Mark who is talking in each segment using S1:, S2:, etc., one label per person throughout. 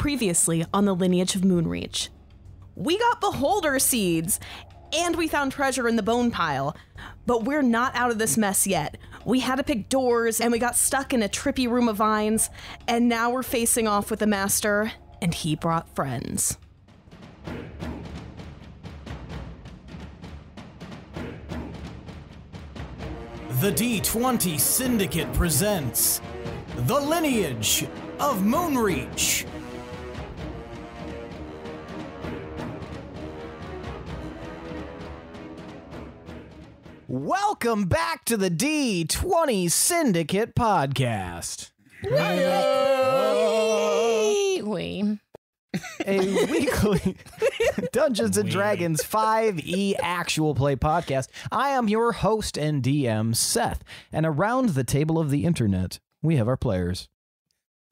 S1: Previously on the Lineage of Moonreach. We got beholder seeds, and we found treasure in the bone pile. But we're not out of this mess yet. We had to pick doors, and we got stuck in a trippy room of vines, and now we're facing off with the master, and he brought friends.
S2: The D20 Syndicate presents The Lineage of Moonreach. Welcome back to the D20 Syndicate podcast. A weekly Dungeons & Dragons 5e actual play podcast. I am your host and DM, Seth, and around the table of the internet, we have our players.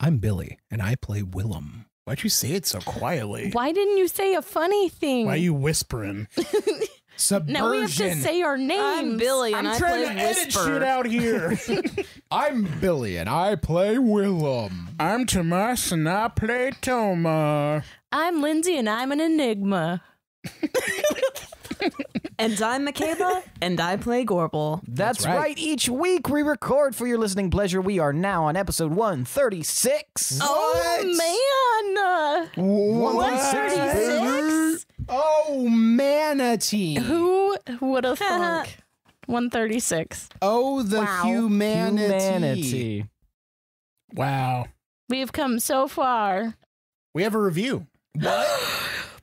S3: I'm Billy, and I play Willem.
S4: Why'd you say it so quietly?
S5: Why didn't you say a funny thing?
S4: Why are you whispering?
S3: Subversion.
S5: Now we have to say our names.
S1: I'm Billy, and
S4: I'm
S1: I
S4: trying
S1: play
S4: to edit
S1: Whisper.
S4: shit out here.
S3: I'm Billy, and I play Willem.
S4: I'm Tomas, and I play Tomas.
S5: I'm Lindsey, and I'm an enigma.
S1: And I'm Michaela, and I play Gorbel.
S2: That's right. Each week we record for your listening pleasure. We are now on episode 136.
S5: Oh, man. 136?
S3: Oh, manatee.
S5: Who would have thunk? 136.
S3: Oh, the
S5: Wow.
S3: humanity.
S4: Wow.
S5: We have come so far.
S4: We have a review.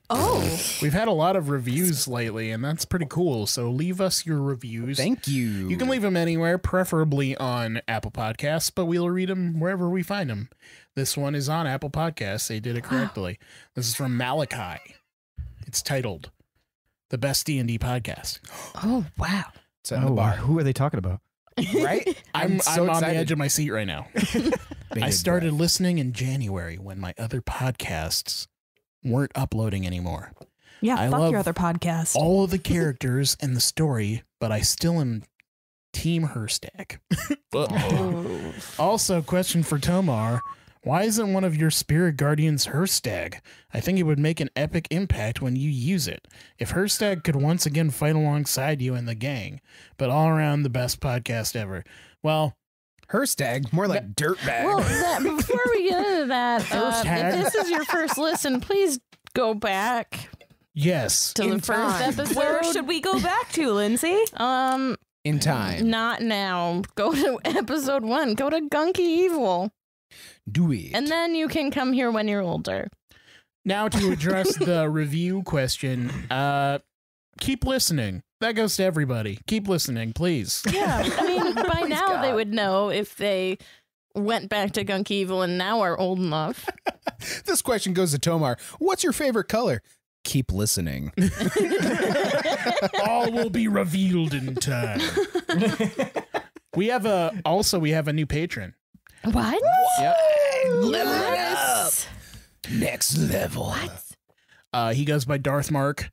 S1: Oh.
S4: We've had a lot of reviews lately, and that's pretty cool. So leave us your reviews.
S3: Thank you.
S4: You can leave them anywhere, preferably on Apple Podcasts, but we'll read them wherever we find them. This one is on Apple Podcasts. They did it correctly. This is from Malachi. It's titled The Best D&D Podcast.
S5: Oh, wow.
S3: Set the bar.
S2: Who are they talking about?
S3: Right?
S4: I'm
S3: so
S4: on the
S3: excited.
S4: edge of my seat right now. I started listening in January when my other podcasts weren't uploading anymore.
S1: Yeah,
S4: I
S1: fuck
S4: love
S1: your other podcast.
S4: All of the characters and the story, but I still am Team Herstag. Also, question for Tomar. Why isn't one of your spirit guardians Herstag? I think it would make an epic impact when you use it. If Herstag could once again fight alongside you in the gang, but all around the best podcast ever. Well,
S3: Herstag, more like dirtbag.
S5: Well, before we get into that,
S4: Hashtag.
S5: if this is your first listen, please go back
S4: yes.
S5: to the
S3: In
S5: first
S3: time.
S5: episode.
S1: Where should we go back to, Lindsay?
S3: In time.
S5: Not now. Go to episode 1. Go to Gunky Evil.
S3: Do it.
S5: And then you can come here when you're older.
S4: Now to address the review question, keep listening. That goes to everybody. Keep listening, please.
S5: Yeah. I mean, by now
S2: God.
S5: they would know if they went back to Gunky Evil and now are old enough.
S3: This question goes to Tomar. What's your favorite color? Keep listening.
S4: All will be revealed in time. We have a new patron.
S5: What?
S4: Yep.
S3: Level it up.
S5: What?
S3: Next level.
S4: He goes by Darth Mark.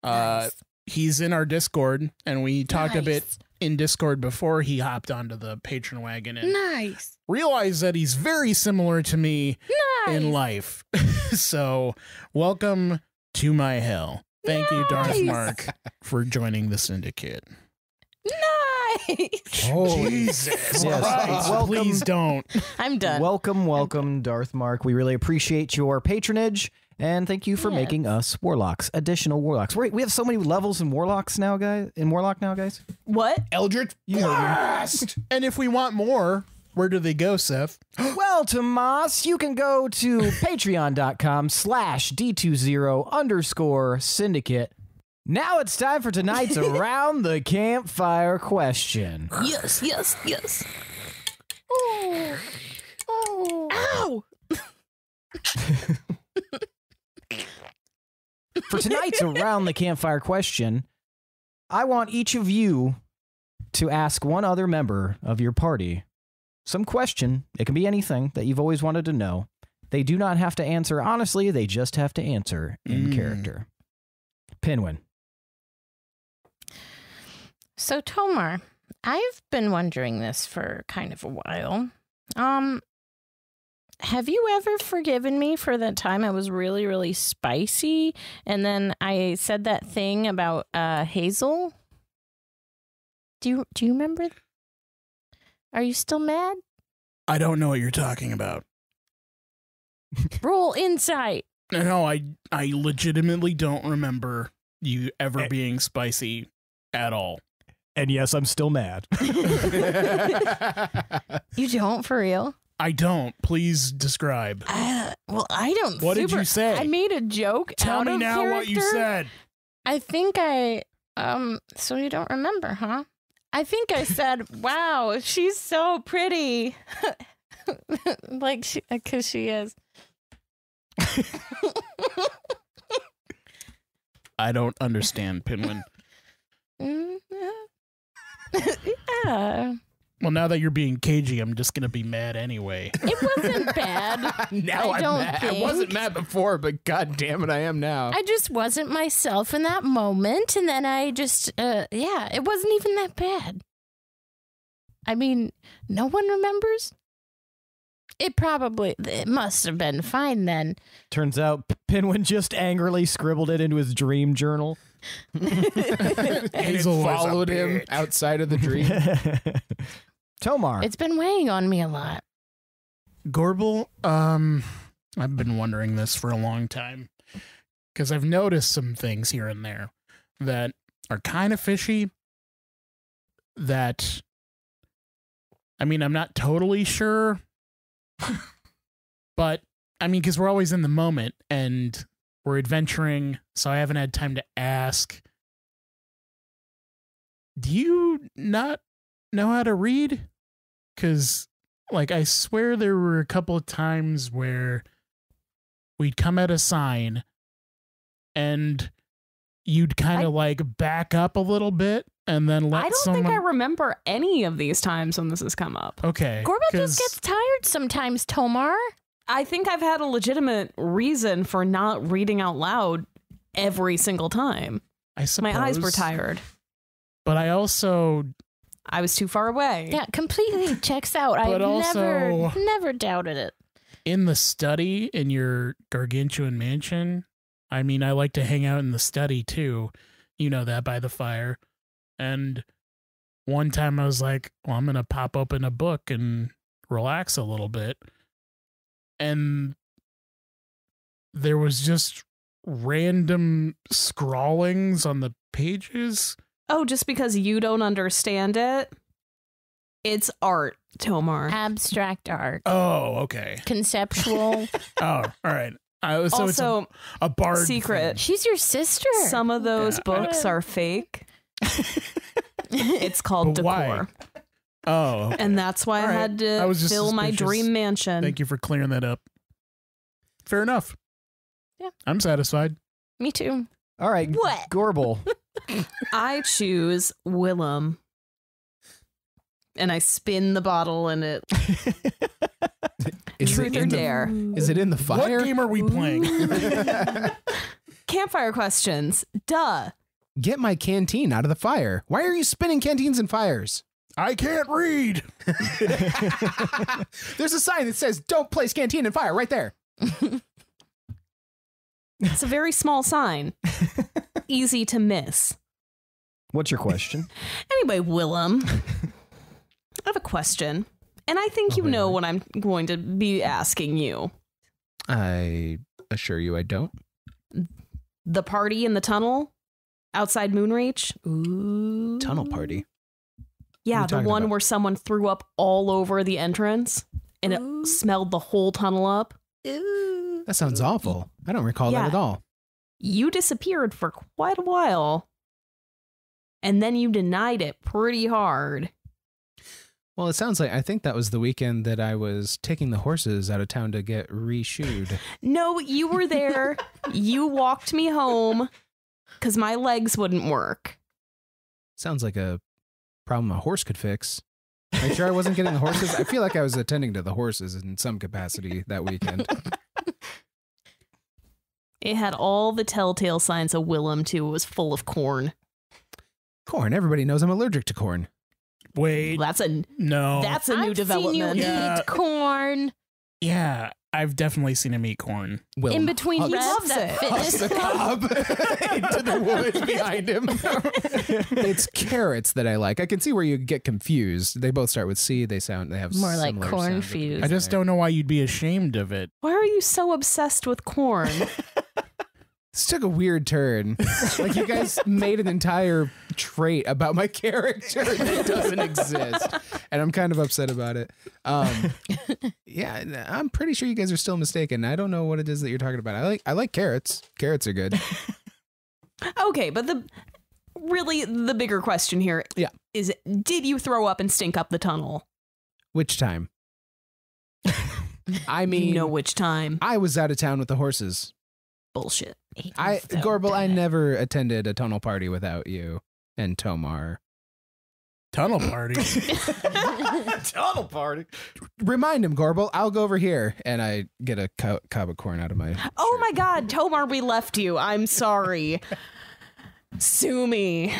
S5: Nice.
S4: He's in our Discord, and we talked a bit
S5: Nice.
S4: in Discord before he hopped onto the patron wagon and
S5: Nice.
S4: realized that he's very similar to me
S5: Nice.
S4: in life. So, welcome to my hell. Thank you, Darth
S5: Nice.
S4: Mark, for joining the Syndicate.
S5: Nice.
S3: Oh,
S2: Yes.
S3: Jesus.
S4: Christ,
S2: Welcome.
S4: please don't.
S5: I'm done.
S2: Welcome, Darth Mark. We really appreciate your patronage, and thank you for
S5: Yes.
S2: making us warlocks, additional warlocks. We have so many levels in warlocks now, guys.
S1: What?
S3: Eldritch Blast.
S4: And if we want more, where do they go, Seth?
S2: Well, Tomas, you can go to patreon.com/D20_syndicate. Now it's time for tonight's Around the Campfire question.
S1: Yes, yes, yes.
S5: Oh. Oh. Ow.
S2: For tonight's Around the Campfire question, I want each of you to ask one other member of your party some question. It can be anything that you've always wanted to know. They do not have to answer honestly, they just have to answer in character. Pinwin.
S5: So, Tomar, I've been wondering this for kind of a while. have you ever forgiven me for that time I was really, really spicy? And then I said that thing about Hazel? Do you remember? Are you still mad?
S4: I don't know what you're talking about.
S5: Roll insight.
S4: No, I legitimately don't remember you ever being spicy at all.
S2: And yes, I'm still mad.
S5: You don't, for real?
S4: I don't. Please describe.
S5: Well, I don't.
S4: What did you say?
S5: I made a joke.
S4: Tell
S5: out
S4: me
S5: of
S4: now what you
S5: character.
S4: said.
S5: I think so you don't remember, huh? I think I said, wow, she's so pretty. Like, because she is.
S4: I don't understand, Pinwin.
S5: Yeah.
S4: Well, now that you're being cagey, I'm just going to be mad anyway.
S5: It wasn't bad.
S3: Now
S5: I
S3: I'm
S5: don't
S3: mad. I
S5: think.
S3: wasn't mad before, but god damn it, I am now.
S5: I just wasn't myself in that moment. And then I just, it wasn't even that bad. I mean, no one remembers? It must have been fine then.
S2: Turns out Pinwin just angrily scribbled it into his dream journal.
S4: Hazel
S3: followed him outside of the dream.
S2: Tomar.
S5: It's been weighing on me a lot.
S4: Gorbel, I've been wondering this for a long time because I've noticed some things here and there that are kind of fishy. That, I mean, I'm not totally sure, but I mean, because we're always in the moment and we're adventuring, so I haven't had time to ask. Do you not know how to read? Because, like, I swear there were a couple of times where we'd come at a sign and you'd kind of like back up a little bit and then let
S1: I don't
S4: someone...
S1: think I remember any of these times when this has come up.
S4: Okay.
S5: Gorbel just gets tired sometimes, Tomar.
S1: I think I've had a legitimate reason for not reading out loud every single time.
S4: I suppose.
S1: My eyes were tired.
S4: But I also...
S1: I was too far away.
S5: Yeah, completely checks out.
S4: But
S5: I've
S4: also-
S5: never doubted it.
S4: In the study, in your gargantuan mansion, I mean, I like to hang out in the study too. You know that, by the fire. And one time I was like, well, I'm going to pop open a book and relax a little bit. And there was just random scrawlings on the pages.
S1: Oh, just because you don't understand it? It's art, Tomar.
S5: Abstract art.
S4: Oh, okay.
S5: Conceptual.
S4: Oh, all right. So
S1: Also,
S4: it's a bard
S1: secret.
S4: thing.
S5: She's your sister.
S1: Some of those
S4: Yeah,
S1: books are fake. It's called
S4: But why?
S1: decor.
S4: Oh, okay.
S1: And that's why
S4: All
S1: I
S4: right.
S1: had
S4: I
S1: to
S4: was just
S1: fill my
S4: suspicious.
S1: dream mansion.
S4: Thank you for clearing that up. Fair enough.
S5: Yeah.
S4: I'm satisfied.
S5: Me too.
S2: All right,
S5: What?
S2: Gorbel.
S1: I choose Willem. And I spin the bottle and it...
S3: Is
S1: Truth
S3: it
S1: or
S3: in the-
S1: dare.
S3: Is it in the fire?
S4: What game are we playing?
S1: Campfire questions. Duh.
S3: Get my canteen out of the fire. Why are you spinning canteens and fires?
S4: I can't read.
S3: There's a sign that says, don't place canteen and fire right there.
S1: It's a very small sign. Easy to miss.
S2: What's your question?
S1: Anyway, Willem, I have a question. And I think you know what I'm going to be asking you.
S3: I assure you I don't.
S1: The party in the tunnel outside Moonreach? Ooh.
S3: Tunnel party.
S1: Yeah,
S3: What are you
S1: the
S3: talking
S1: one
S3: about?
S1: where someone threw up all over the entrance and it smelled the whole tunnel up.
S3: That sounds awful. I don't recall
S1: Yeah.
S3: that at all.
S1: You disappeared for quite a while. And then you denied it pretty hard.
S3: Well, it sounds like I think that was the weekend that I was taking the horses out of town to get re-shoed.
S1: No, you were there. You walked me home because my legs wouldn't work.
S3: Sounds like a problem a horse could fix. Are you sure I wasn't getting the horses? I feel like I was attending to the horses in some capacity that weekend.
S1: It had all the telltale signs of Willem, too. It was full of corn.
S3: Corn. Everybody knows I'm allergic to corn.
S4: Wait,
S1: That's a
S4: no.
S1: new
S5: I've
S1: development.
S5: seen you
S4: Yeah.
S5: eat corn.
S4: Yeah, I've definitely seen him eat corn.
S3: Willem
S5: In between
S3: hugs
S1: loves
S5: that
S1: it.
S5: fitness
S3: the
S5: club.
S3: cob into the woods behind him. It's carrots that I like. I can see where you get confused. They both start with C. They have
S5: More like
S3: similar
S5: corn
S3: sounds at the
S5: fused.
S3: beginning
S4: I just
S3: there.
S4: don't know why you'd be ashamed of it.
S1: Why are you so obsessed with corn?
S3: This took a weird turn. Like you guys made an entire trait about my character that doesn't exist, and I'm kind of upset about it. Yeah, I'm pretty sure you guys are still mistaken. I don't know what it is that you're talking about. I like carrots. Carrots are good.
S1: Okay, but the bigger question here is, did you throw up and stink up the tunnel?
S3: Which time? I mean,
S1: You know which time.
S3: I was out of town with the horses.
S1: Bullshit.
S3: Gorbel, I never attended a tunnel party without you and Tomar.
S4: Tunnel party.
S2: Tunnel party.
S3: Remind him, Gorbel. I'll go over here, and I get a cob of corn out of my.
S1: Oh
S3: shirt.
S1: my God, Tomar, we left you. I'm sorry. Sue me.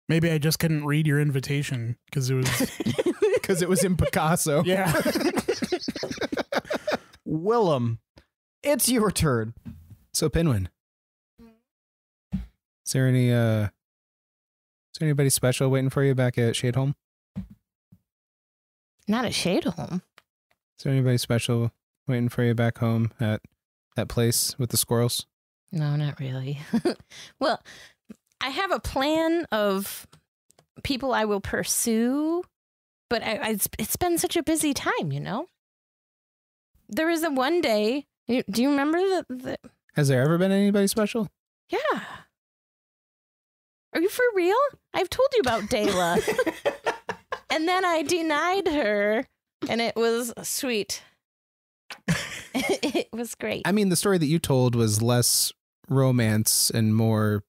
S4: Maybe I just couldn't read your invitation because it was.
S3: Because it was in Picasso.
S4: Yeah.
S2: Willem, it's your turn.
S3: So Pinwin, is there anybody special waiting for you back at Shadeholm?
S5: Not a Shadeholm.
S3: Is there anybody special waiting for you back home at that place with the squirrels?
S5: No, not really. Well, I have a plan of people I will pursue, but it's been such a busy time, you know? There was a one day, do you remember the
S3: Has there ever been anybody special?
S5: yeah. Are you for real? I've told you about Dayla. And then I denied her, and it was sweet. It was great.
S3: I mean, the story that you told was less romance and more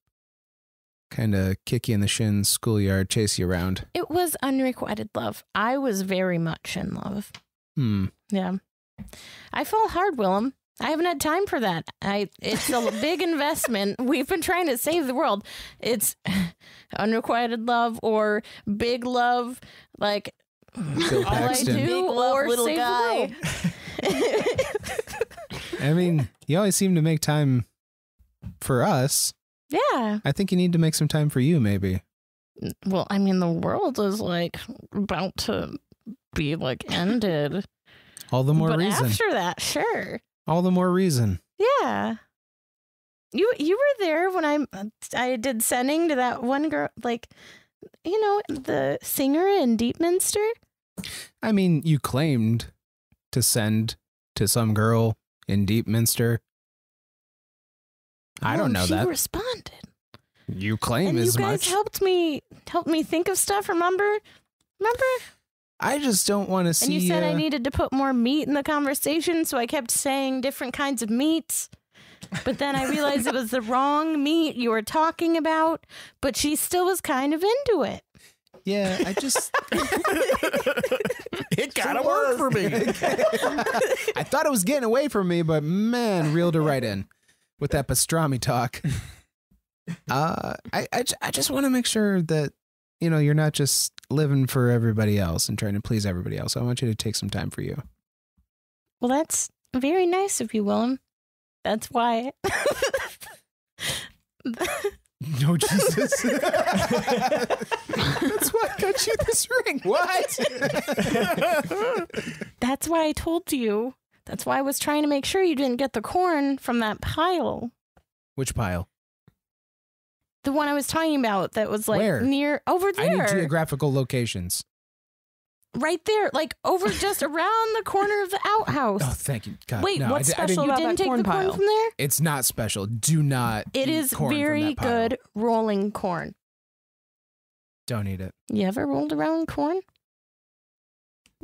S3: kind of kick you in the shins, schoolyard, chase you around.
S5: It was unrequited love. I was very much in love. Yeah. I fall hard, Willem. I haven't had time for that. It's a big investment. We've been trying to save the world. It's unrequited love or big love, like
S3: Bill
S5: all I
S3: Paxton.
S5: do,
S1: Big love,
S5: or
S1: little
S5: save
S1: guy.
S5: the world.
S3: I mean, you always seem to make time for us.
S5: Yeah.
S3: I think you need to make some time for you, maybe.
S5: Well, I mean, the world is like about to be like ended.
S3: All the more
S5: but
S3: reason.
S5: after that, sure.
S3: All the more reason.
S5: Yeah. You were there when I did sending to that one girl, like, you know, the singer in Deepminster.
S3: I mean, you claimed to send to some girl in Deepminster. I don't know
S5: she
S3: that.
S5: responded.
S3: You claim
S5: And
S3: as
S5: you guys
S3: much.
S5: helped me think of stuff, remember?
S3: I just don't want to see
S5: And you said I needed to put more meat in the conversation, so I kept saying different kinds of meats. But then I realized it was the wrong meat you were talking about, but she still was kind of into it.
S3: Yeah, I just
S4: It gotta work for me.
S3: I thought it was getting away from me, but man, reeled her right in with that pastrami talk. I just want to make sure that, you know, you're not just living for everybody else and trying to please everybody else. I want you to take some time for you.
S5: Well, that's very nice of you, Willem. That's why.
S3: No, Jesus. That's why I got you this ring. What?
S5: That's why I told you. That's why I was trying to make sure you didn't get the corn from that pile.
S3: Which pile?
S5: The one I was talking about that was like
S3: Where?
S5: near over
S3: I need
S5: there.
S3: geographical locations.
S5: Right there, like over just around the corner of the outhouse.
S3: Oh, thank you. God,
S1: Wait,
S3: no,
S1: what's
S3: I
S1: special
S5: You
S1: about
S5: didn't
S1: that
S5: take
S1: corn
S5: the corn
S1: pile?
S5: from there?
S3: It's not special. Do not.
S5: It
S3: eat
S5: is
S3: corn from
S5: very
S3: that pile.
S5: good rolling corn.
S3: Don't eat it.
S5: You ever rolled around corn?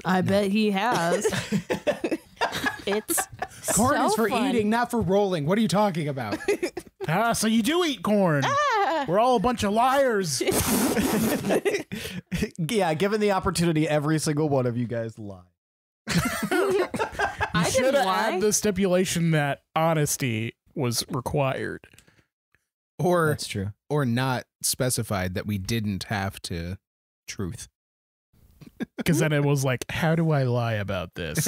S1: I bet he has.
S5: It's
S3: Corn
S5: so
S3: is for
S5: fun.
S3: eating, not for rolling. What are you talking about?
S4: So you do eat corn.
S5: Ah!
S4: We're all a bunch of liars.
S2: Yeah, given the opportunity, every single one of you guys lie.
S1: I
S4: Should
S1: didn't
S4: have
S1: lie.
S4: added the stipulation that honesty was required.
S3: Or
S2: That's true.
S3: or not specified that we didn't have to truth.
S4: Because then it was like, how do I lie about this?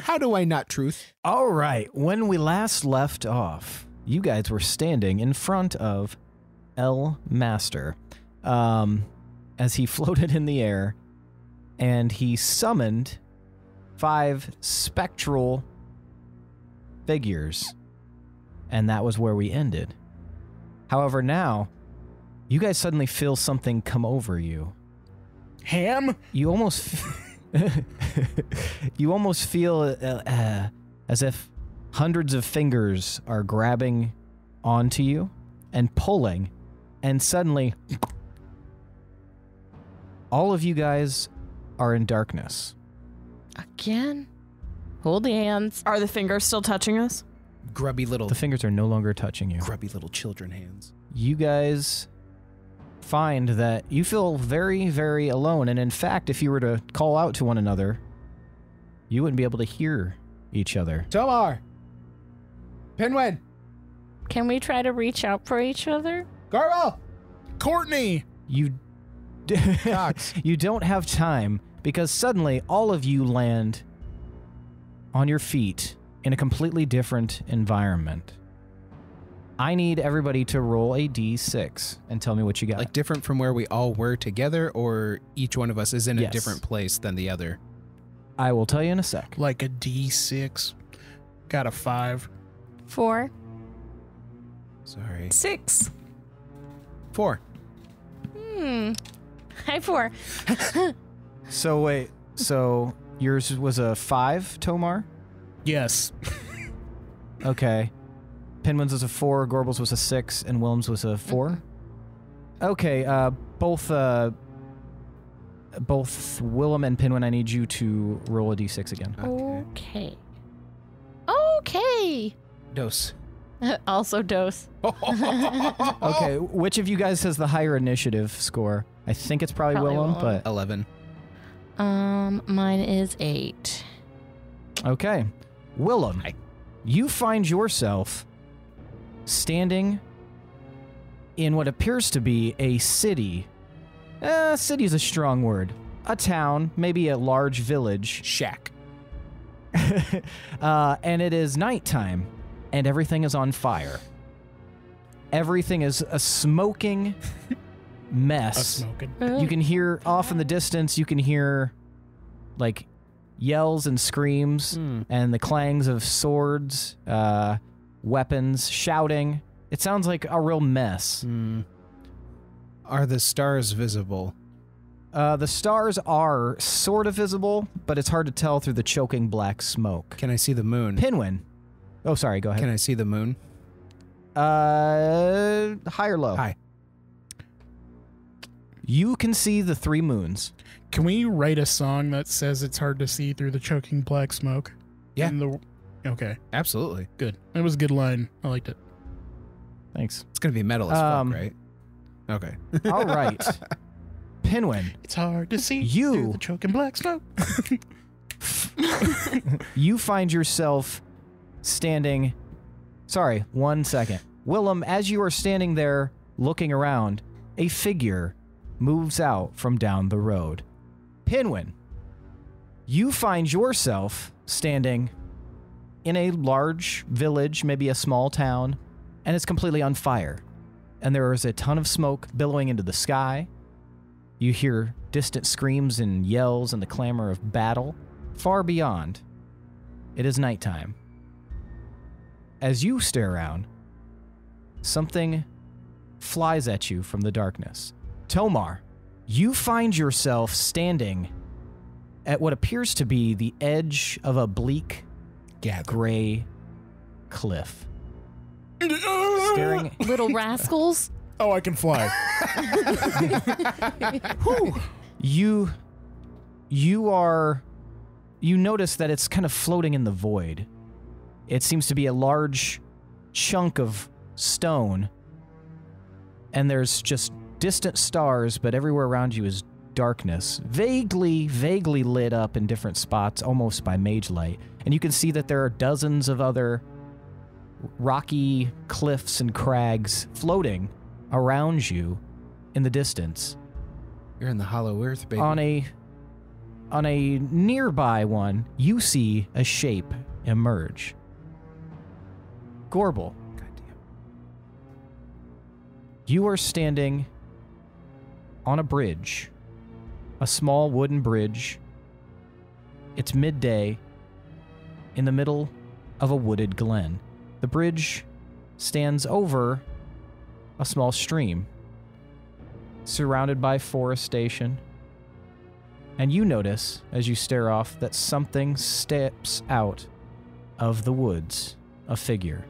S3: How do I not truth?
S2: All right. When we last left off, you guys were standing in front of El Master as he floated in the air, and he summoned 5 spectral figures, and that was where we ended. However, now, you guys suddenly feel something come over you.
S4: Ham?
S2: You almost you almost feel as if hundreds of fingers are grabbing onto you and pulling, and suddenly all of you guys are in darkness.
S5: Again? Hold hands.
S1: Are the fingers still touching us?
S3: Grubby little
S2: The fingers are no longer touching you.
S3: grubby little children hands.
S2: You guys find that you feel very, very alone, and in fact, if you were to call out to one another, you wouldn't be able to hear each other.
S3: Tomar! Pinwin!
S5: Can we try to reach out for each other?
S3: Gorbel!
S4: Courtney!
S2: You
S3: Cox.
S2: you don't have time, because suddenly all of you land on your feet in a completely different environment. I need everybody to roll a d6 and tell me what you got.
S3: Like different from where we all were together, or each one of us is in a
S2: Yes.
S3: different place than the other?
S2: I will tell you in a sec.
S4: Like a D6. Got a 5.
S5: 4.
S3: Sorry.
S1: 6.
S3: 4.
S5: Hi, 4.
S2: So wait, so yours was a 5, Tomar?
S4: Yes.
S2: Okay. Pinwin's was a 4, Gorbel's was a 6, and Willem's was a 4? Okay, both Willem and Pinwin, I need you to roll a d6 again.
S5: Okay. Okay.
S3: Dose.
S5: Also dose.
S2: Okay, which of you guys has the higher initiative score? I think it's probably Willem,
S5: Willem.
S2: but
S3: 11.
S5: Mine is 8.
S2: okay. Willem, you find yourself standing in what appears to be a city. City is a strong word. A town, maybe a large village.
S3: Shack.
S2: And it is nighttime, and everything is on fire. Everything is a smoking mess.
S4: Smoking.
S2: You can hear off in the distance, you can hear like yells and screams and the clangs of swords, weapons, shouting. It sounds like a real mess.
S3: Are the stars visible?
S2: The stars are sort of visible, but it's hard to tell through the choking black smoke.
S3: Can I see the moon?
S2: Pinwin. Oh, sorry, go ahead.
S3: Can I see the moon?
S2: High or low?
S3: High.
S2: You can see the 3 moons.
S4: Can we write a song that says it's hard to see through the choking black smoke?
S3: Yeah.
S4: Okay,
S3: Absolutely.
S4: good. It was a good line. I liked it.
S2: Thanks.
S3: It's going to be metal as fuck, right? Okay.
S2: All right. Pinwin,
S4: It's hard to see
S2: You-
S4: through the choking black smoke.
S2: you find yourself standing... Sorry, 1 second. Willem, as you are standing there looking around, a figure moves out from down the road. Pinwin, you find yourself standing in a large village, maybe a small town, and it's completely on fire. And there is a ton of smoke billowing into the sky. You hear distant screams and yells and the clamor of battle. Far beyond, it is nighttime. As you stare around, something flies at you from the darkness. Tomar, you find yourself standing at what appears to be the edge of a bleak, gray cliff. Staring...
S5: Little rascals.
S4: Oh, I can fly.
S2: You notice that it's kind of floating in the void. It seems to be a large chunk of stone, and there's just distant stars, but everywhere around you is darkness, vaguely lit up in different spots, almost by mage light. And you can see that there are dozens of other rocky cliffs and crags floating around you in the distance.
S3: You're in the hollow earth, baby.
S2: On a nearby one, you see a shape emerge. Gorbel.
S3: Goddamn.
S2: You are standing on a bridge, a small wooden bridge. It's midday in the middle of a wooded glen. The bridge stands over a small stream, surrounded by forestation. And you notice, as you stare off, that something steps out of the woods, a figure.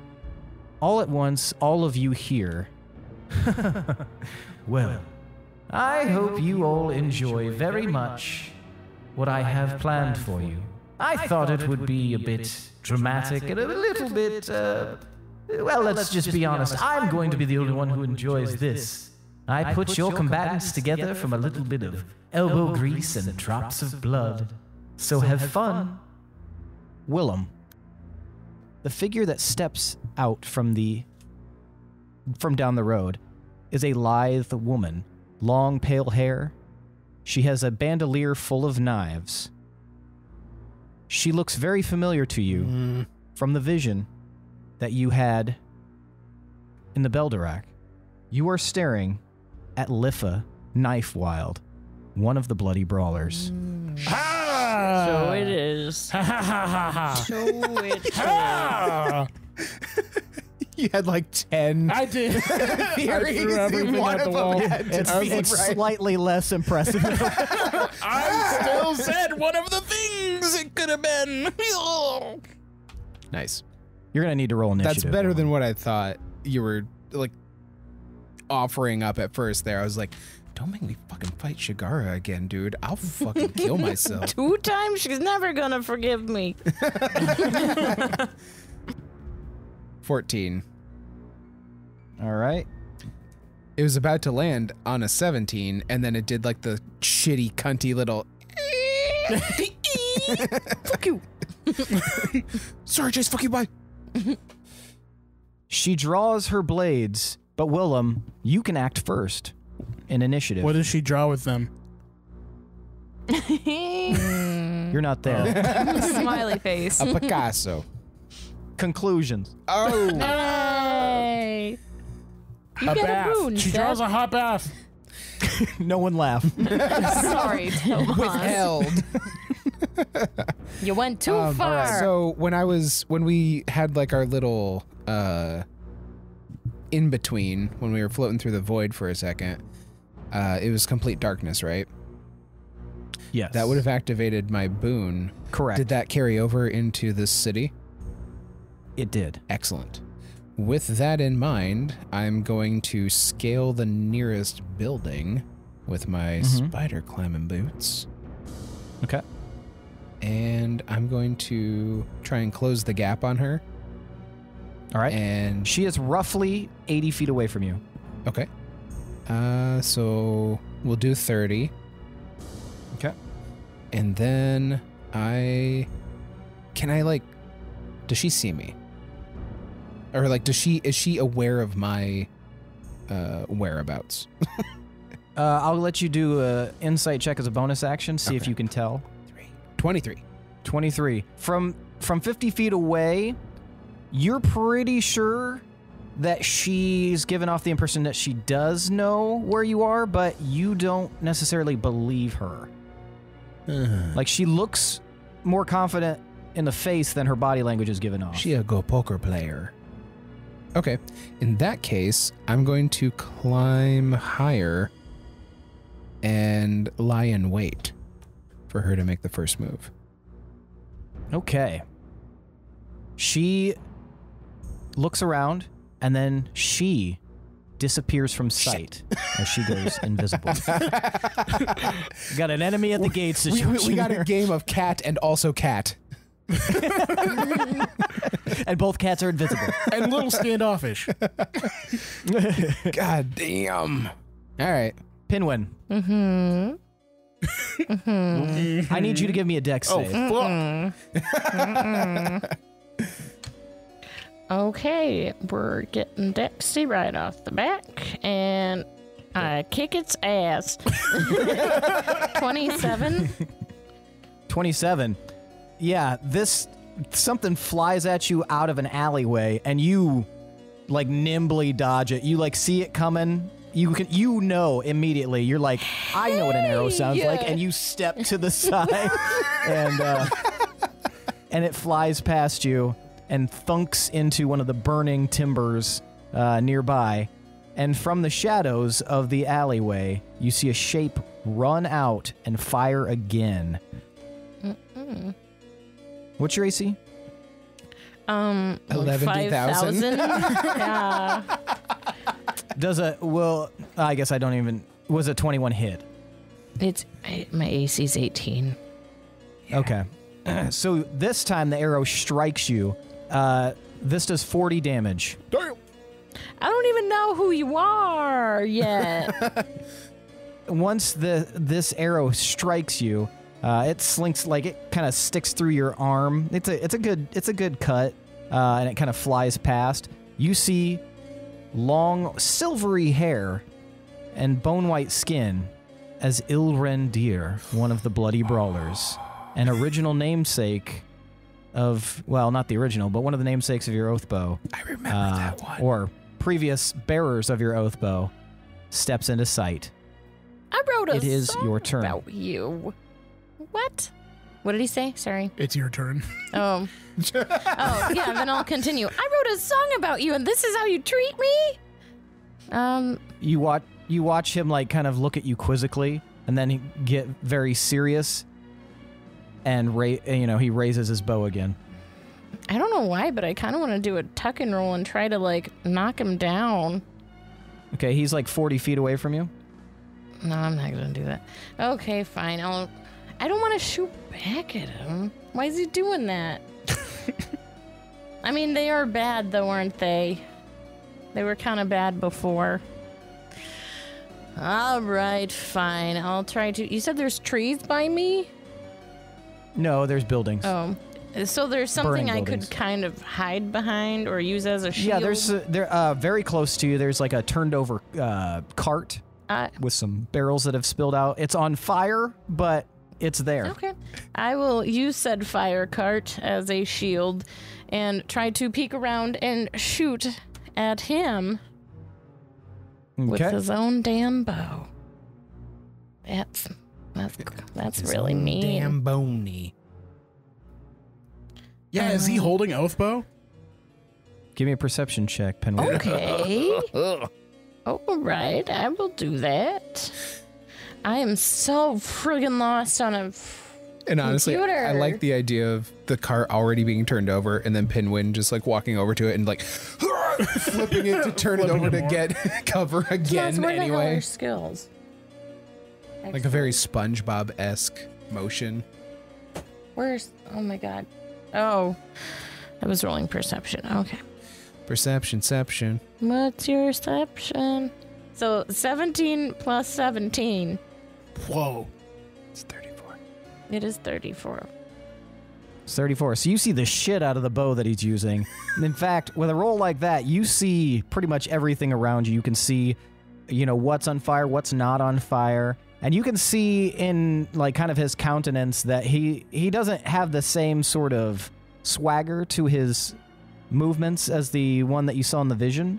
S2: All at once, all of you hear, well, I hope you all enjoy very much what I have planned for you. I thought it would be a bit dramatic and a little bit, well, let's just be honest. I'm going to be the only one who enjoys this. I put your combatants together from a little bit of elbow grease and drops of blood. So have fun. Willem. The figure that steps out from down the road is a lithe woman, long pale hair. She has a bandolier full of knives. She looks very familiar to you from the vision that you had in the Beldorak. You are staring at Liffa Knifewild, one of the bloody brawlers.
S5: So it is. So it is.
S3: You had like 10
S4: I did.
S3: theories.
S4: I threw everything
S3: One
S4: at
S3: of
S4: the
S3: them
S4: wall.
S3: had to be
S2: It's
S3: right.
S2: slightly less impressive.
S4: I still said one of the things it could have been.
S3: Nice.
S2: You're going to need to roll initiative.
S3: That's better than
S2: Willem.
S3: what I thought you were like offering up at first there. I was like, don't make me fucking fight Shigara again, dude. I'll fucking kill myself.
S5: 2 times? She's never gonna forgive me.
S3: 14.
S2: All right.
S3: It was about to land on a 17, and then it did like the shitty, cunty little.
S5: Fuck you.
S3: Sorry, Chase, fuck you, bye.
S2: She draws her blades, but Willem, you can act first in initiative.
S4: What does she draw with them?
S2: You're not there.
S1: Smiley face.
S3: A Picasso.
S2: Conclusions.
S3: Oh.
S5: Hey. You
S4: A
S5: get
S4: bath.
S5: a boon.
S4: She draws a hot bath.
S2: No one laughed.
S1: Sorry, Tomas.
S3: Withheld.
S5: You went too
S3: All
S5: far.
S3: right, so when we had like our little in between, when we were floating through the void for a second, it was complete darkness, right?
S2: Yes.
S3: That would have activated my boon.
S2: Correct.
S3: Did that carry over into this city?
S2: It did.
S3: Excellent. With that in mind, I'm going to scale the nearest building with my spider climbing boots.
S2: Okay.
S3: And I'm going to try and close the gap on her.
S2: All right.
S3: And
S2: She is roughly 80 feet away from you.
S3: okay. So we'll do 30.
S2: Okay.
S3: And then does she see me? Or like, is she aware of my whereabouts?
S2: I'll let you do an insight check as a bonus action, see if
S3: Okay.
S2: you can tell.
S3: 23.
S2: 23. From 50 feet away, you're pretty sure that she's given off the impression that she does know where you are, but you don't necessarily believe her. Like, she looks more confident in the face than her body language is given off.
S3: She a go poker player. Okay. In that case, I'm going to climb higher and lie in wait for her to make the first move.
S2: Okay. She looks around, and then she disappears from sight as she goes invisible. Got an enemy at the gate situation.
S3: We got
S2: here.
S3: a game of cat and also cat.
S2: And both cats are invisible.
S4: And a little standoffish.
S3: God damn. All right.
S2: Pinwin, I need you to give me a dex
S4: Oh,
S2: save.
S4: fuck.
S5: Okay, we're getting Dexy right off the back, and Kick its ass. 27.
S2: 27. Yeah, something flies at you out of an alleyway, and you like nimbly dodge it. You like see it coming. You know immediately. You're like, I know what an arrow sounds like, and you step to the side, and it flies past you and thunks into one of the burning timbers nearby. And from the shadows of the alleyway, you see a shape run out and fire again. What's your AC?
S3: 11,000.
S5: Yeah.
S2: I guess I don't even. Was a 21 hit?
S5: My AC's 18.
S2: Yeah. Okay. So this time the arrow strikes you. This does 40 damage.
S4: Damn.
S5: I don't even know who you are yet.
S2: Once this arrow strikes you, it slinks, like it kind of sticks through your arm. It's a good cut, and it kind of flies past. You see long silvery hair and bone white skin as Ilrendir, one of the bloody brawlers, an original namesake of, well, not the original, but one of the namesakes of your oath bow.
S3: I remember that one.
S2: Or previous bearers of your oath bow, steps into sight.
S5: I wrote a
S2: It is
S5: song
S2: your turn.
S5: about you. What? What did he say? Sorry.
S4: It's your turn.
S5: Oh. Yeah, then I'll continue. I wrote a song about you, and this is how you treat me?
S2: You watch him like kind of look at you quizzically, and then he get very serious, and he raises his bow again.
S5: I don't know why, but I kind of want to do a tuck and roll and try to like knock him down.
S2: Okay, he's like 40 feet away from you.
S5: No, I'm not gonna do that. Okay, fine. I don't want to shoot back at him. Why is he doing that? I mean, they are bad though, aren't they? They were kind of bad before. All right, fine. I'll try to. You said there's trees by me?
S2: No, there's buildings.
S5: Oh. So there's something
S2: Burning
S5: I
S2: buildings.
S5: could kind of hide behind or use as a shield?
S2: Yeah, they're very close to you. There's like a turned over cart with some barrels that have spilled out. It's on fire, but it's there.
S5: Okay. I will use said fire cart as a shield and try to peek around and shoot at him with his own damn bow. That's really mean.
S3: Damn bony.
S4: Yeah, is he holding oath bow?
S2: Give me a perception check, Pinwin.
S5: Okay. All right, I will do that. I am so friggin' lost on a
S3: And honestly,
S5: computer.
S3: I like the idea of the cart already being turned over and then Pinwin just like walking over to it and like flipping it to turn it over to get cover
S5: Plus,
S3: again
S5: where the hell
S3: anyway.
S5: are skills?
S3: Like a very SpongeBob-esque motion.
S5: Where's... Oh, my God. Oh, I was rolling perception. Okay.
S3: Perception-ception.
S5: What's your perception? So 17 plus 17.
S4: Whoa.
S3: It's 34.
S5: It is 34.
S2: It's 34. So you see the shit out of the bow that he's using. And in fact, with a roll like that, you see pretty much everything around you. You can see, what's on fire, what's not on fire. And you can see in like kind of his countenance that he doesn't have the same sort of swagger to his movements as the one that you saw in the vision.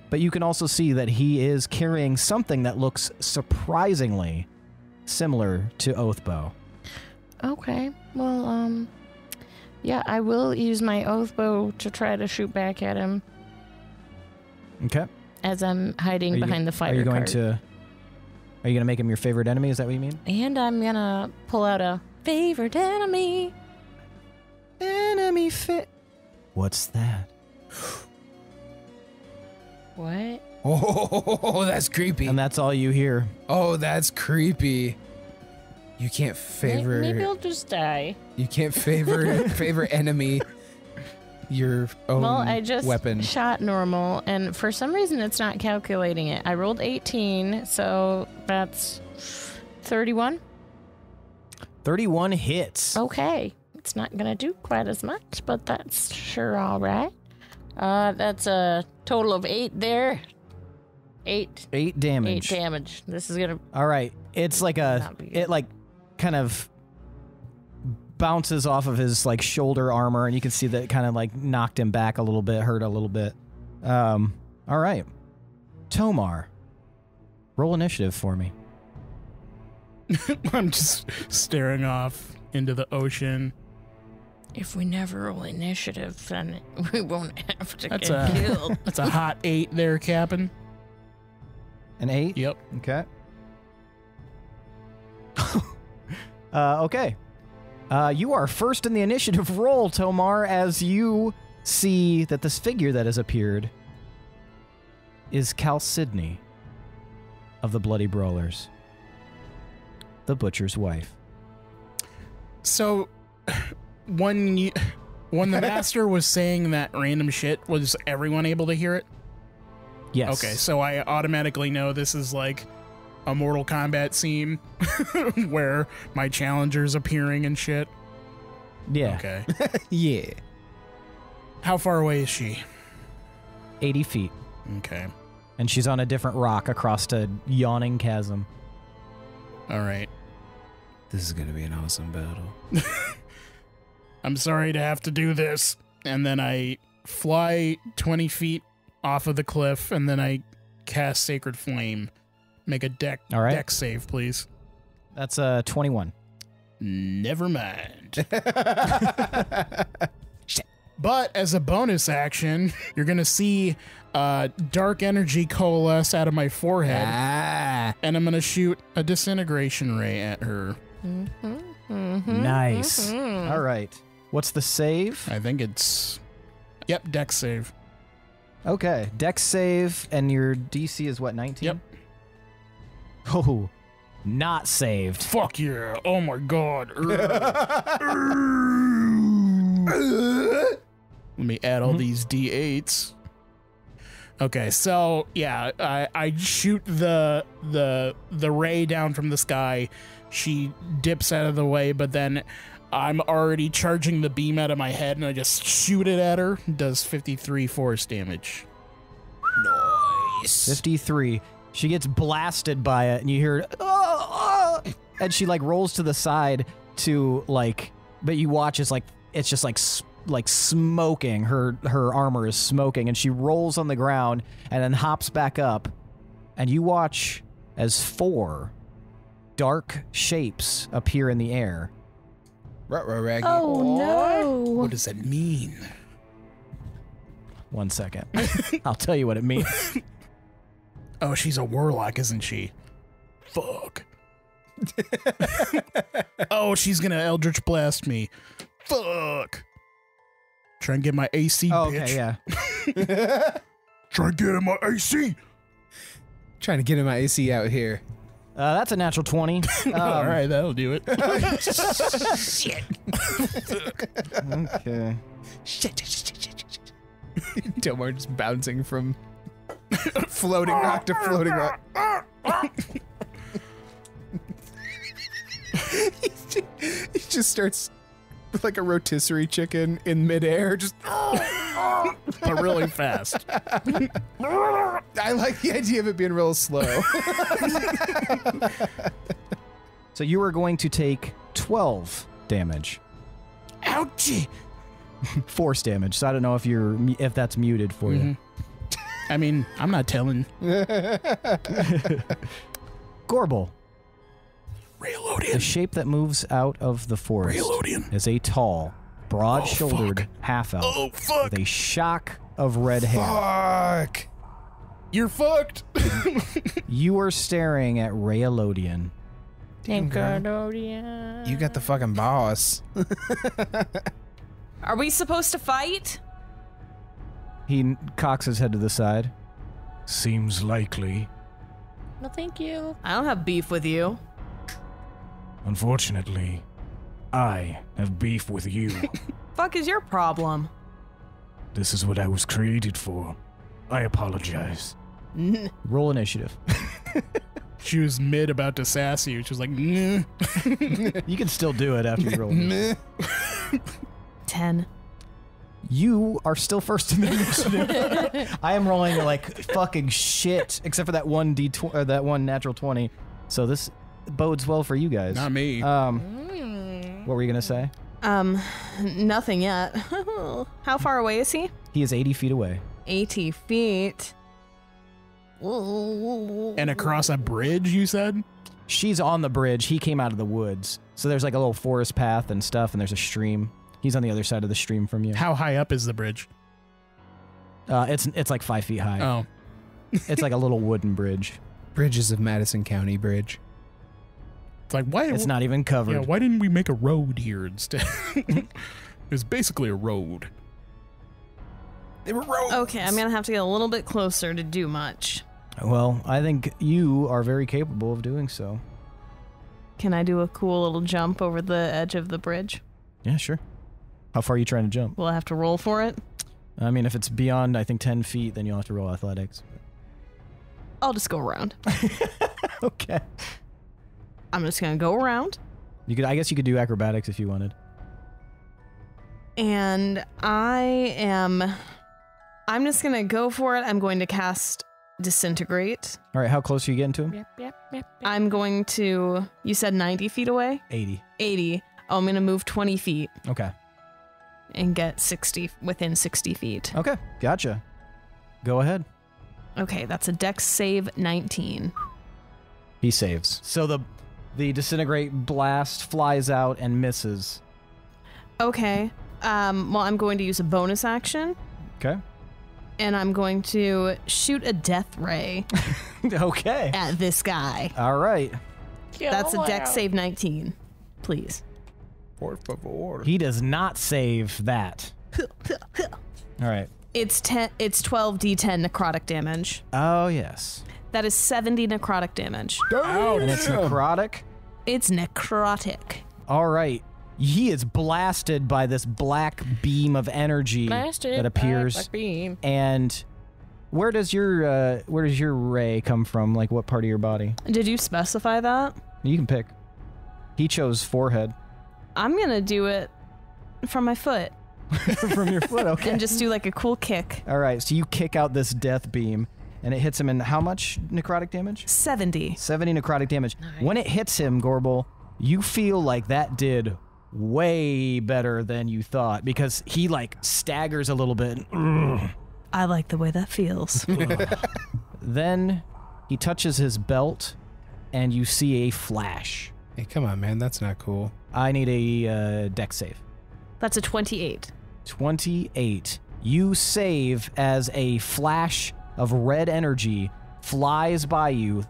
S2: But you can also see that he is carrying something that looks surprisingly similar to Oathbow.
S5: Okay. Well, yeah, I will use my oath bow to try to shoot back at him
S2: Okay.
S5: as I'm hiding behind the fire cart.
S2: Are you going to make him your favorite enemy? Is that what you mean?
S5: And I'm gonna pull out a favorite enemy.
S2: Enemy fit. What's that?
S5: What?
S3: Oh, that's creepy.
S2: And that's all you hear.
S3: Oh, that's creepy. You can't favor.
S5: Maybe I'll just die.
S3: You can't favor enemy. Your own
S5: Well, I just
S3: weapon.
S5: shot normal, and for some reason it's not calculating it. I rolled 18, so that's 31.
S2: 31 hits.
S5: Okay. It's not going to do quite as much, but that's sure all right. That's a total of 8 there. 8
S2: damage.
S5: 8 damage. This is gonna.
S2: All right. It's like it like kind of bounces off of his like shoulder armor, and you can see that it kind of like knocked him back a little bit, hurt a little bit. All right. Tomar, roll initiative for me.
S4: I'm just staring off into the ocean.
S5: If we never roll initiative, then we won't have to
S4: That's
S5: get killed.
S4: That's a hot 8 there, Captain.
S2: An 8?
S4: Yep.
S2: Okay. Okay. You are first in the initiative roll, Tomar, as you see that this figure that has appeared is Cal Sidney of the Bloody Brawlers, the Butcher's wife.
S4: So, when the master was saying that random shit, was everyone able to hear it?
S2: Yes.
S4: Okay, so I automatically know this is like a Mortal Kombat scene where my challenger's appearing and shit.
S2: Yeah.
S4: Okay.
S3: Yeah.
S4: How far away is she?
S2: 80 feet.
S4: Okay.
S2: And she's on a different rock across a yawning chasm.
S4: All right.
S3: This is gonna be an awesome battle.
S4: I'm sorry to have to do this. And then I fly 20 feet off of the cliff, and then I cast Sacred Flame. Make a deck save, please.
S2: That's a 21.
S4: Never mind. But as a bonus action, you're going to see dark energy coalesce out of my forehead, and I'm going to shoot a disintegration ray at her.
S2: Nice. All right. What's the save?
S4: I think it's... Yep, deck save.
S2: Okay. Dex save, and your DC is what, 19?
S4: Yep.
S2: Oh, not saved.
S4: Fuck yeah. Oh my god. Let me add all these D8s. Okay, so yeah, I shoot the ray down from the sky. She dips out of the way, but then I'm already charging the beam out of my head, and I just shoot it at her. Does 53 force damage.
S3: Nice.
S2: 53. She gets blasted by it, and you hear, oh, oh, and she like rolls to the side to like, but you watch as like it's just like smoking. Her armor is smoking, and she rolls on the ground and then hops back up, and you watch as 4 dark shapes appear in the air.
S3: Raggy.
S5: Oh no!
S4: What does that mean?
S2: 1 second. I'll tell you what it means.
S4: Oh, she's a warlock, isn't she? Fuck. Oh, she's gonna Eldritch Blast me. Fuck. Try and get my AC,
S2: Oh,
S4: bitch.
S2: okay, yeah.
S4: Try and get in my AC.
S3: Trying to get in my AC out here.
S2: That's a natural 20.
S4: All right, that'll do it.
S5: Shit.
S2: Okay.
S3: Tomar just bouncing from floating rock to floating rock. He just starts like a rotisserie chicken in midair, just
S4: But really fast.
S3: I like the idea of it being real slow.
S2: So you are going to take 12 damage.
S4: Ouchie.
S2: Force damage. So I don't know if that's muted for you.
S4: I mean, I'm not telling.
S2: Gorbel. The
S4: Railodian.
S2: shape that moves out of the forest
S4: Railodian.
S2: is a tall, broad-shouldered
S4: fuck.
S2: half-elf
S4: Oh, fuck.
S2: with a shock of red hair.
S3: Fuck.
S4: You're fucked.
S2: You are staring at Railodian.
S5: Nickelodeon.
S3: You got the fucking boss.
S1: Are we supposed to fight?
S2: He cocks his head to the side.
S6: Seems likely.
S5: No, thank you.
S1: I don't have beef with you.
S6: Unfortunately, I have beef with you.
S1: Fuck is your problem?
S6: This is what I was created for. I apologize.
S2: Roll initiative.
S4: She was mid about to sass you. She was like, nah.
S2: You can still do it after you roll.
S1: 10.
S2: You are still first in the initiative. I am rolling like fucking shit, except for that one that one natural 20. So this bodes well for you guys.
S4: Not me.
S2: What were you gonna say?
S1: Nothing yet. How far away is he?
S2: He is 80 feet away.
S1: 80 feet.
S4: And across a bridge, you said?
S2: She's on the bridge. He came out of the woods. So there's like a little forest path and stuff, and there's a stream. He's on the other side of the stream from you.
S4: How high up is the bridge?
S2: It's like 5 feet high.
S4: Oh.
S2: It's like a little wooden bridge.
S3: Bridges of Madison County Bridge.
S4: It's like, why?
S2: It's not even covered.
S4: Yeah, why didn't we make a road here instead? It was basically a road. They were roads.
S1: Okay, I'm gonna have to get a little bit closer to do much.
S2: Well, I think you are very capable of doing so.
S1: Can I do a cool little jump over the edge of the bridge?
S2: Yeah, sure. How far are you trying to jump?
S1: Will I have to roll for it?
S2: I mean, if it's beyond, I think, 10 feet, then you'll have to roll athletics.
S1: I'll just go around.
S2: Okay.
S1: I'm just gonna go around.
S2: I guess you could do acrobatics if you wanted.
S1: And I'm just gonna go for it. I'm going to cast Disintegrate.
S2: All right, how close are you getting to him?
S5: Yep.
S1: I'm going to, you said 90 feet away?
S2: 80.
S1: 80. Oh, I'm gonna move 20 feet
S2: Okay.
S1: and get within 60 feet.
S2: Okay, gotcha. Go ahead.
S1: Okay, that's a dex save 19.
S2: He saves. So the disintegrate blast flies out and misses.
S1: Okay. Well, I'm going to use a bonus action,
S2: Okay.
S1: and I'm going to shoot a death ray
S2: Okay.
S1: at this guy.
S2: All right.
S1: That's a dex save 19. Please.
S3: Por favor.
S2: He does not save that. All right.
S1: It's 12 d10 necrotic damage.
S2: Oh, yes.
S1: That is 70 necrotic damage.
S2: And it's necrotic.
S1: It's necrotic.
S2: All right. He is blasted by this black beam of energy that appears.
S5: Black beam.
S2: And where does your ray come from? Like what part of your body?
S1: Did you specify that?
S2: You can pick. He chose forehead.
S1: I'm gonna do it from my foot
S2: From your foot, okay.
S1: and just do like a cool kick.
S2: All right, so you kick out this death beam, and it hits him in how much necrotic damage?
S1: 70.
S2: 70 necrotic damage. When it hits him, Gorbel, you feel like that did way better than you thought, because he like staggers a little bit.
S1: I like the way that feels.
S2: Then he touches his belt, and you see a flash.
S3: Hey, come on, man. That's not cool.
S2: I need a dex save.
S1: That's a 28.
S2: 28. You save as a flash of red energy flies by you,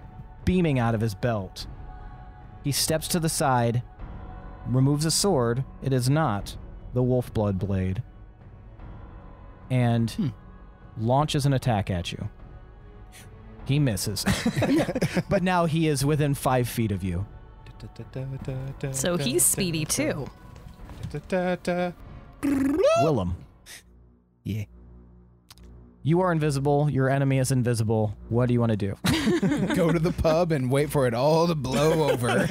S2: beaming out of his belt. He steps to the side, removes a sword. It is not the Wolfblood blade. And launches an attack at you. He misses. But now he is within 5 feet of you.
S1: So he's speedy too.
S2: Willem.
S3: Yeah.
S2: You are invisible. Your enemy is invisible. What do you want to do?
S3: Go to the pub and wait for it all to blow over.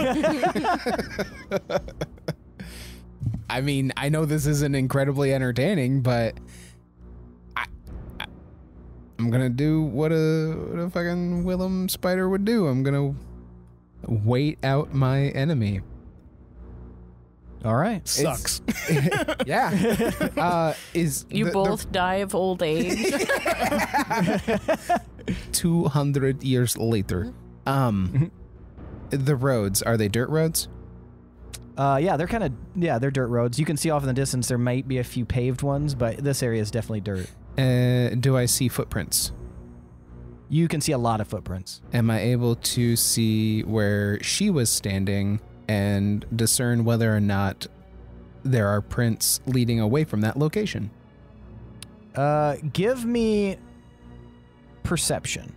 S3: I mean, I know this isn't incredibly entertaining, but I'm gonna do what a fucking Willem spider would do. I'm gonna wait out my enemy.
S2: All right.
S4: Sucks.
S3: Yeah.
S5: You both die of old age.
S3: 200 years later. The roads, are they dirt roads?
S2: Yeah, they're dirt roads. You can see off in the distance there might be a few paved ones, but this area is definitely dirt.
S3: Do I see footprints?
S2: You can see a lot of footprints.
S3: Am I able to see where she was standing and discern whether or not there are prints leading away from that location?
S2: Give me perception.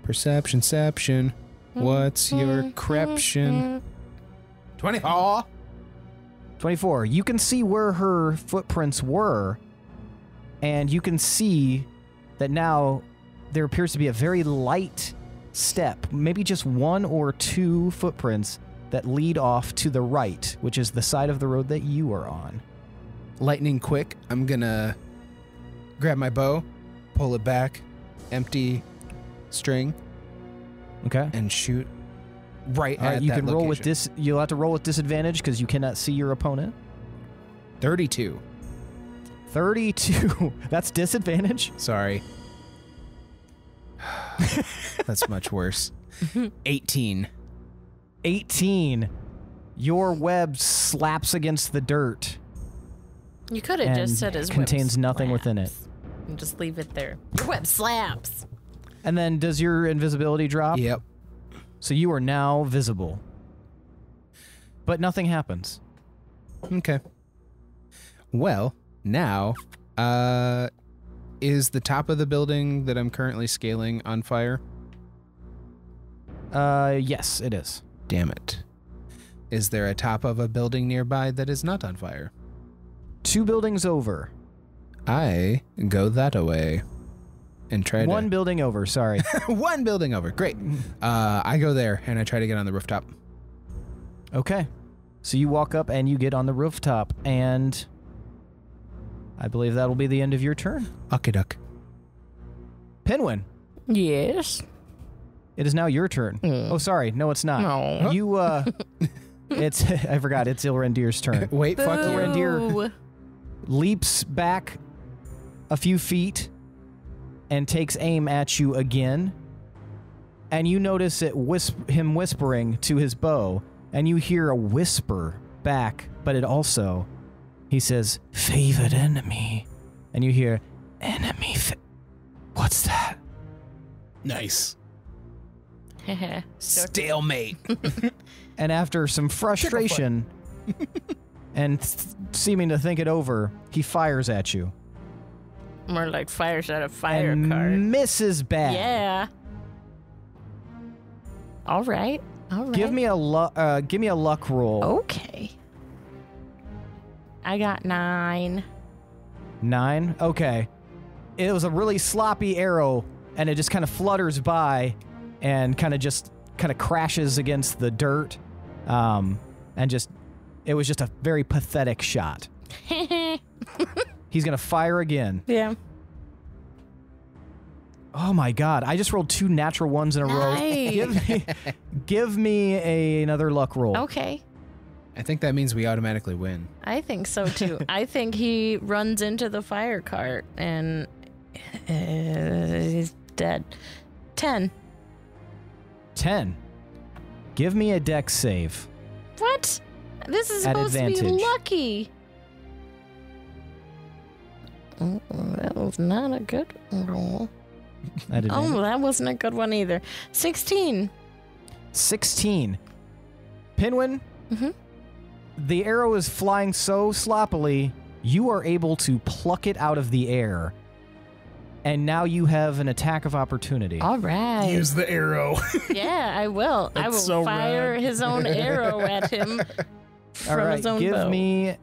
S3: Perception. What's your creption? 24.
S2: 24. You can see where her footprints were, and you can see that now there appears to be a very light step, maybe just 1 or 2 footprints that lead off to the right, which is the side of the road that you are on.
S3: lightning quick, I'm gonna grab my bow, pull it back, empty string,
S2: Okay.
S3: and shoot right
S2: All right,
S3: at
S2: you
S3: that
S2: can roll with
S3: location.
S2: you'll have to roll with disadvantage because you cannot see your opponent.
S3: 32.
S2: 32. That's disadvantage.
S3: Sorry. That's much worse. 18.
S2: 18. Your web slaps against the dirt.
S5: You could have
S2: And
S5: just said his
S2: contains
S5: web
S2: nothing within it.
S5: slaps and just leave it there. Your web slaps.
S2: And then does your invisibility drop?
S3: Yep.
S2: So you are now visible. But nothing happens.
S3: Okay. Well, now, is the top of the building that I'm currently scaling on fire?
S2: Yes, it is.
S3: Damn it. Is there a top of a building nearby that is not on fire?
S2: 2 buildings over.
S3: I go that away and try
S2: One building over, sorry.
S3: to... One building over. Great. I go there and I try to get on the rooftop.
S2: Okay. So you walk up and you get on the rooftop, and I believe that'll be the end of your turn.
S3: Okay, duck.
S2: Pinwin,
S5: Yes.
S2: it is now your turn. Oh, sorry. No, it's not.
S5: No.
S2: You, it's, I forgot, it's Ilrendir's turn.
S3: Wait, fuck you.
S2: Reindeer. Leaps back a few feet and takes aim at you again. And you notice him whispering to his bow, and you hear a whisper back, but it also, he says, favored enemy. And you hear, enemy, what's that?
S4: Nice.
S3: Stalemate.
S2: And after some frustration and seeming to think it over, he fires at you.
S5: More like fires at a fire
S2: and
S5: cart.
S2: misses bad.
S5: Yeah. All right. All right.
S2: Give me a luck roll.
S5: Okay. I got 9.
S2: 9? Okay. It was a really sloppy arrow, and it just kind of flutters by and kind of crashes against the dirt. And it was just a very pathetic shot. He's going to fire again.
S5: Yeah.
S2: Oh my god, I just rolled 2 natural ones in a row.
S5: Nice.
S2: Give me another luck roll.
S5: Okay.
S3: I think that means we automatically win.
S5: I think so too. I think he runs into the fire cart and he's dead. 10.
S2: 10. Give me a dex save.
S5: What? This is
S2: At
S5: supposed to
S2: advantage.
S5: be lucky. That was not a good roll.
S2: At advantage.
S5: Oh, that wasn't a good one either. 16.
S2: 16. Pinwin,
S5: Mm-hmm.
S2: the arrow is flying so sloppily, you are able to pluck it out of the air. And now you have an attack of opportunity.
S5: All right.
S4: Use the arrow.
S5: Yeah, I will. I will
S4: That's so
S5: fire
S4: rad.
S5: his own arrow at him from
S2: All right,
S5: his own
S2: give
S5: bow.
S2: me...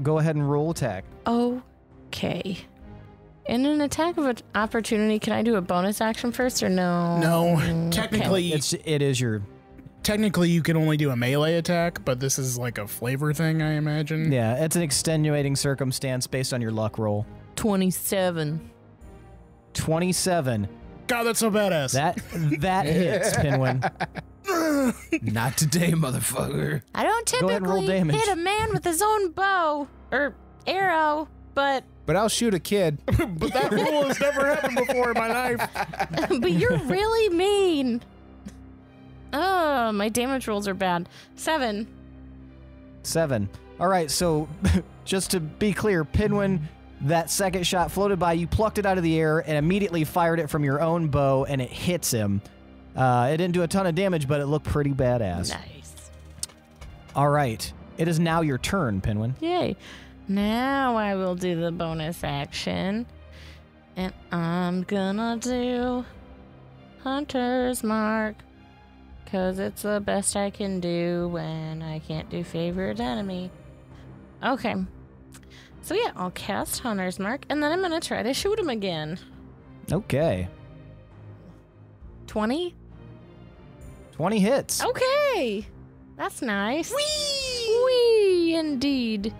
S2: go ahead and roll attack.
S5: Okay. In an attack of opportunity, can I do a bonus action first or no?
S4: No,
S5: Okay.
S4: technically,
S2: It is your...
S4: technically you can only do a melee attack, but this is like a flavor thing, I imagine.
S2: Yeah, it's an extenuating circumstance based on your luck roll.
S5: 27.
S2: 27.
S4: God, that's so badass.
S2: That hits, Pinwin.
S3: Not today, motherfucker.
S5: I don't
S2: Go ahead and roll
S5: typically
S2: damage.
S5: hit a man with his own bow or arrow, but
S3: But I'll shoot a kid.
S4: But that rule has never happened before in my life.
S5: but you're really mean. Oh, my damage rolls are bad. 7.
S2: 7. All right, so just to be clear, Pinwin, that second shot floated by, you plucked it out of the air and immediately fired it from your own bow, and it hits him. It didn't do a ton of damage, but it looked pretty badass.
S5: Nice.
S2: All right, it is now your turn, Pinwin.
S5: Yay. Now I will do the bonus action. And I'm gonna do Hunter's Mark. Because it's the best I can do when I can't do favorite enemy. Okay. So yeah, I'll cast Hunter's Mark, and then I'm gonna try to shoot him again.
S2: Okay.
S5: 20?
S2: 20 hits.
S5: Okay. That's nice. Whee! Whee, indeed.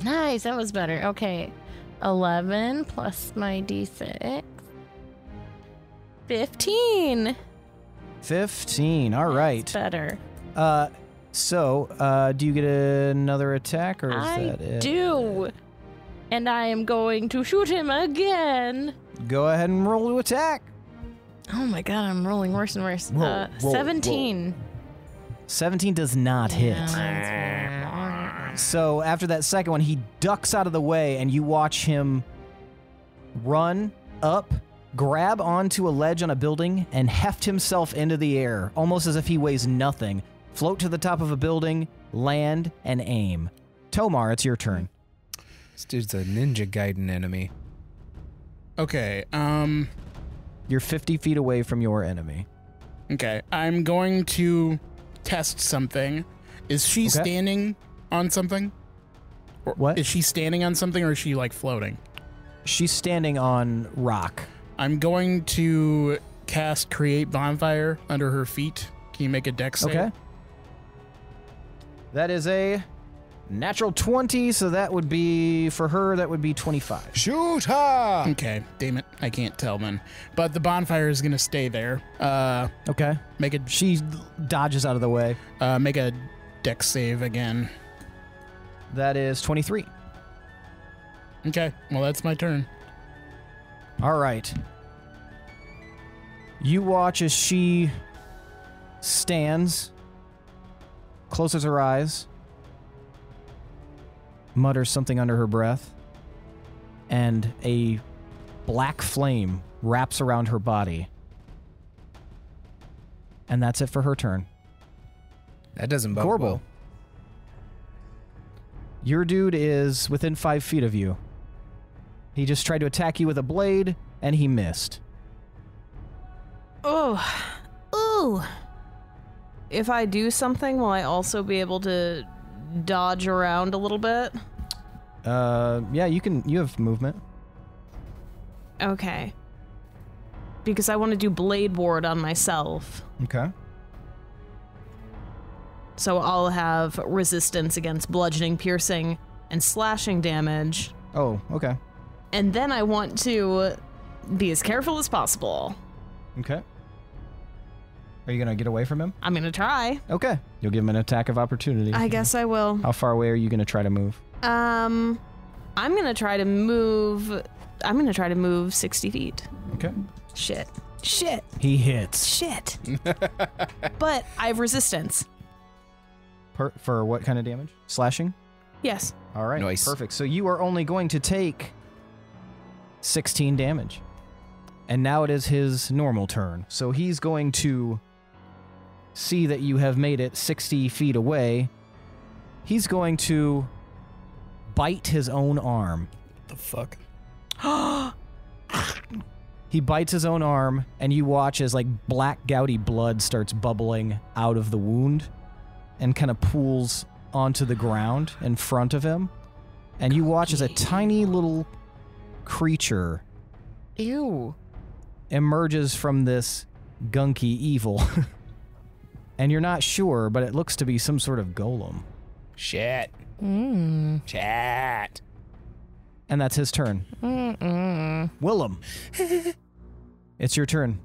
S5: Nice, that was better. Okay. 11 plus my d6. 15.
S2: 15. All right.
S5: That's better.
S2: So, do you get another attack, or is that it?
S5: I do. And I am going to shoot him again.
S2: Go ahead and roll to attack.
S5: Oh my god, I'm rolling worse and worse.
S2: Roll,
S5: 17.
S2: 17 does not hit. So after that second one, he ducks out of the way, and you watch him run up, grab onto a ledge on a building, and heft himself into the air, almost as if he weighs nothing. Float to the top of a building, land, and aim. Tomar, it's your turn.
S3: This dude's a Ninja Gaiden enemy.
S4: Okay.
S2: You're 50 feet away from your enemy.
S4: Okay. I'm going to test something. Is she standing on something? Or
S2: What?
S4: Is she standing on something, or is she like floating?
S2: She's standing on rock.
S4: I'm going to cast Create Bonfire under her feet. Can you make a dex save?
S2: Okay. That is a natural 20, so that would be, for her, that would be 25.
S3: Shoot her!
S4: Okay, damn it. I can't tell then. But the bonfire is going to stay there.
S2: Okay. She dodges out of the way.
S4: Make a dex save again.
S2: That is 23.
S4: Okay, well, that's my turn.
S2: All right. You watch as she stands, closes her eyes, mutters something under her breath, and a black flame wraps around her body. And that's it for her turn.
S3: That doesn't bode
S2: Gorbel.
S3: well.
S2: Your dude is within 5 feet of you. He just tried to attack you with a blade, and he missed.
S1: Oh. Ooh. If I do something, will I also be able to dodge around a little bit?
S2: Yeah, you have movement.
S1: Okay. Because I want to do Blade Ward on myself.
S2: Okay.
S1: So I'll have resistance against bludgeoning, piercing, and slashing damage.
S2: Oh, okay.
S1: And then I want to be as careful as possible.
S2: Okay. Are you going to get away from him?
S1: I'm going to try.
S2: Okay. You'll give him an attack of opportunity.
S1: I guess I will.
S2: How far away are you going to try to move?
S1: I'm going to try to move 60 feet.
S2: Okay.
S1: Shit.
S2: He hits.
S1: Shit. But I have resistance.
S2: For what kind of damage? Slashing?
S1: Yes.
S2: All right.
S3: Nice.
S2: Perfect. So you are only going to take 16 damage. And now it is his normal turn. So he's going to see that you have made it 60 feet away. He's going to bite his own arm.
S4: The fuck?
S2: He bites his own arm, and you watch as like black gouty blood starts bubbling out of the wound and kind of pools onto the ground in front of him. And you watch as a tiny little creature
S5: Ew.
S2: emerges from this gunky evil. And you're not sure, but it looks to be some sort of golem.
S3: Shit. Chat.
S2: And that's his turn. Willem. It's your turn.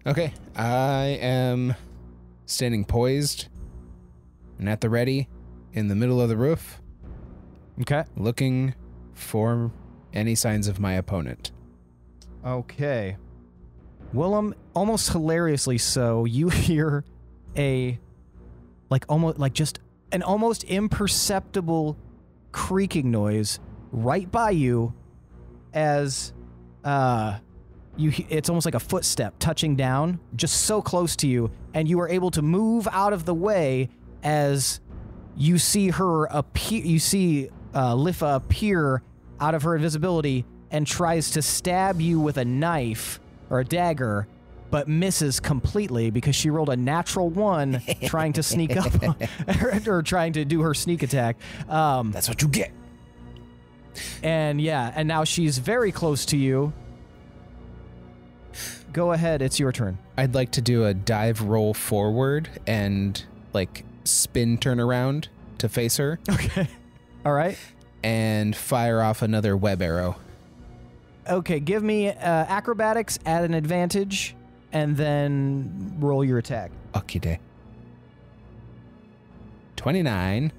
S3: Okay, I am standing poised and at the ready in the middle of the roof,
S2: Okay.
S3: looking for any signs of my opponent.
S2: Okay. Willem, almost hilariously so, you hear an almost imperceptible creaking noise right by you as it's almost like a footstep touching down just so close to you, and you are able to move out of the way as you see her appear. You see Lifa appear out of her invisibility and tries to stab you with a knife or a dagger, but misses completely because she rolled a natural 1 trying to sneak up or trying to do her sneak attack.
S3: That's what you get.
S2: And now she's very close to you. Go ahead, it's your turn.
S3: I'd like to do a dive roll forward and like spin turn around to face her.
S2: Okay. All right.
S3: And fire off another web arrow.
S2: Okay, give me acrobatics at an advantage, and then roll your attack.
S3: Okay, day. 29.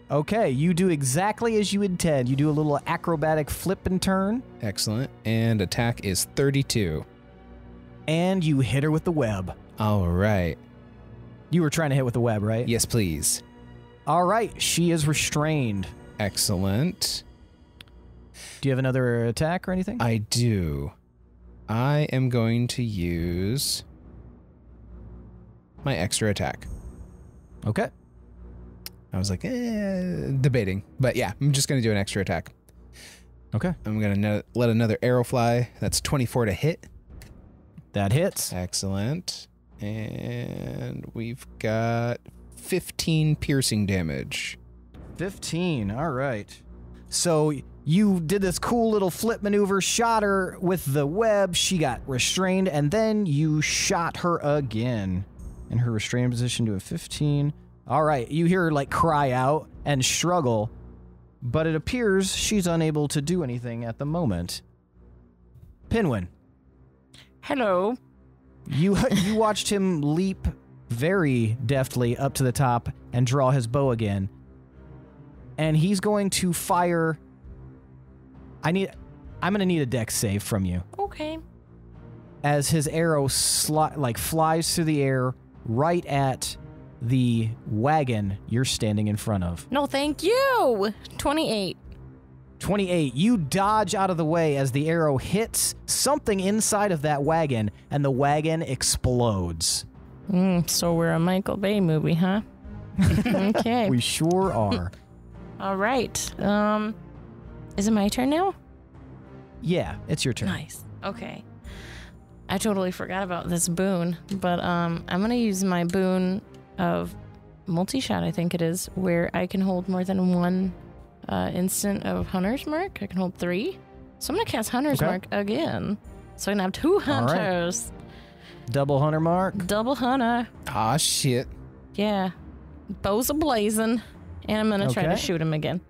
S2: Okay, you do exactly as you intend. You do a little acrobatic flip and turn,
S3: Excellent. And attack is 32.
S2: and you hit her with the web.
S3: All right.
S2: You were trying to hit with the web, right?
S3: Yes, please.
S2: All right, she is restrained.
S3: Excellent.
S2: Do you have another attack or anything?
S3: I do. I am going to use my extra attack.
S2: Okay.
S3: I was like, debating. But yeah, I'm just going to do an extra attack.
S2: Okay.
S3: I'm going to let another arrow fly. That's 24 to hit.
S2: That hits.
S3: Excellent. And we've got 15 piercing damage.
S2: 15. All right. So you did this cool little flip maneuver, shot her with the web. She got restrained, and then you shot her again in her restrained position to a 15. All right. You hear her like cry out and struggle, but it appears she's unable to do anything at the moment. Pinwin,
S5: Hello.
S2: you watched him leap very deftly up to the top and draw his bow again. And he's going to fire. I'm going to need a dex save from you.
S5: Okay.
S2: As his arrow flies through the air right at the wagon you're standing in front of.
S5: No, thank you. 28.
S2: 28. You dodge out of the way as the arrow hits something inside of that wagon, and the wagon explodes.
S5: So we're a Michael Bay movie, huh? Okay.
S2: We sure are.
S5: All right. Is it my turn now?
S2: Yeah, it's your turn.
S5: Nice. Okay. I totally forgot about this boon, but I'm going to use my boon of multi-shot, I think it is, where I can hold more than one instant of Hunter's Mark. I can hold 3. So I'm going to cast Hunter's Mark again. So I can have 2 hunters.
S2: Right. Double Hunter Mark.
S5: Double Hunter.
S3: Ah, shit.
S5: Yeah. Bows a-blazing. And I'm going to try to shoot him again.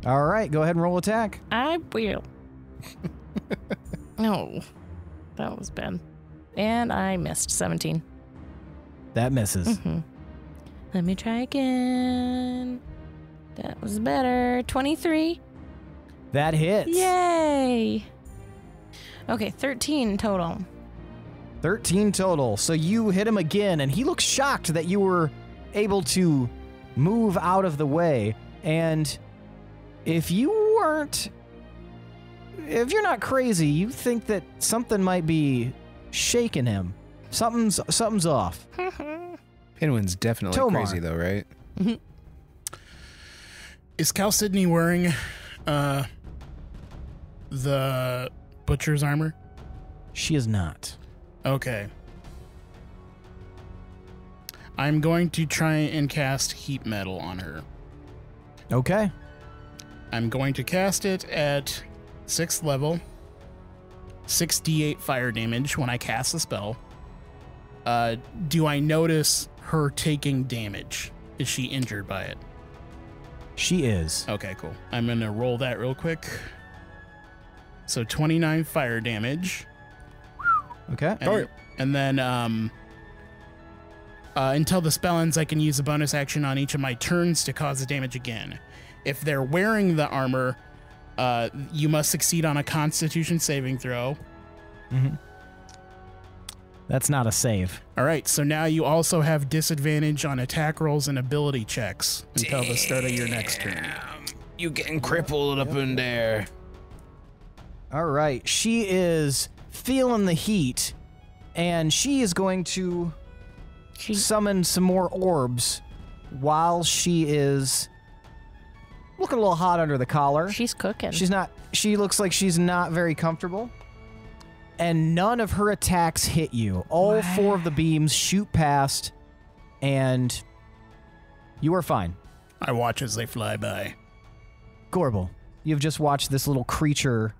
S2: All right, go ahead and roll attack.
S5: I will. No. That was bad. And I missed 17.
S2: That misses.
S5: Mm-hmm. Let me try again. That was better. 23.
S2: That hits.
S5: Yay. Okay, 13 total.
S2: 13 total. So you hit him again, and he looks shocked that you were able to move out of the way. And if you're not crazy, you think that something might be shaking him. Something's off.
S3: Pinwin's definitely
S2: Tomar.
S3: crazy, though, right?
S4: Is Cal Sidney wearing the butcher's armor?
S2: She is not.
S4: Okay. I'm going to try and cast heat metal on her.
S2: Okay.
S4: I'm going to cast it at 6th level. 6d8 fire damage when I cast the spell. Do I notice her taking damage? Is she injured by it?
S2: She is.
S4: Okay, cool. I'm going to roll that real quick. So 29 fire damage.
S2: Okay.
S4: And then until the spell ends, I can use a bonus action on each of my turns to cause the damage again. If they're wearing the armor, you must succeed on a Constitution saving throw.
S2: Mm-hmm. That's not a save.
S4: All right, so now you also have disadvantage on attack rolls and ability checks until the start of your next turn.
S3: You getting crippled up in there.
S2: All right. She is feeling the heat, and she is going to summon some more orbs while she is looking a little hot under the collar.
S5: She's cooking.
S2: She looks like she's not very comfortable. And none of her attacks hit you. All 4 of the beams shoot past, and you are fine.
S4: I watch as they fly by.
S2: Gorbel, you've just watched this little creature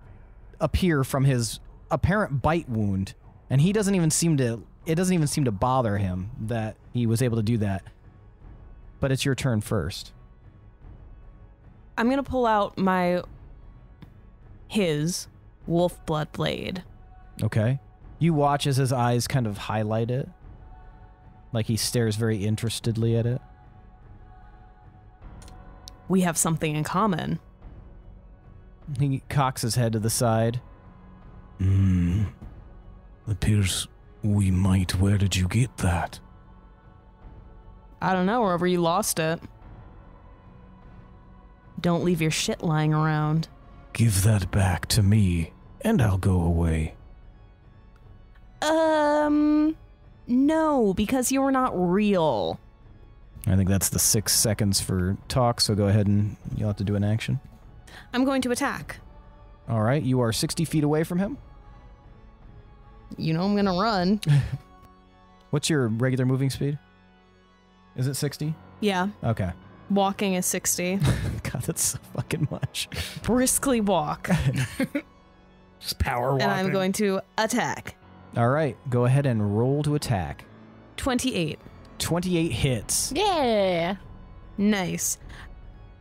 S2: appear from his apparent bite wound, and it doesn't even seem to bother him that he was able to do that. But it's your turn first.
S1: I'm going to pull out his wolf blood blade.
S2: Okay. You watch as his eyes kind of highlight it. Like he stares very interestedly at it.
S1: We have something in common.
S2: He cocks his head to the side.
S6: Appears we might. Where did you get that?
S1: I don't know, wherever you lost it. Don't leave your shit lying around.
S6: Give that back to me, and I'll go away.
S1: No, because you're not real.
S2: I think that's the 6 seconds for talk, so go ahead and you'll have to do an action.
S1: I'm going to attack.
S2: All right, you are 60 feet away from him.
S1: You know I'm going to run.
S2: What's your regular moving speed? Is it 60?
S1: Yeah.
S2: Okay.
S1: Walking is 60.
S2: God, that's so fucking much.
S1: Briskly walk.
S4: Just power walking.
S1: And I'm going to attack.
S2: All right, go ahead and roll to attack.
S1: 28.
S2: 28 hits.
S5: Yeah.
S1: Nice.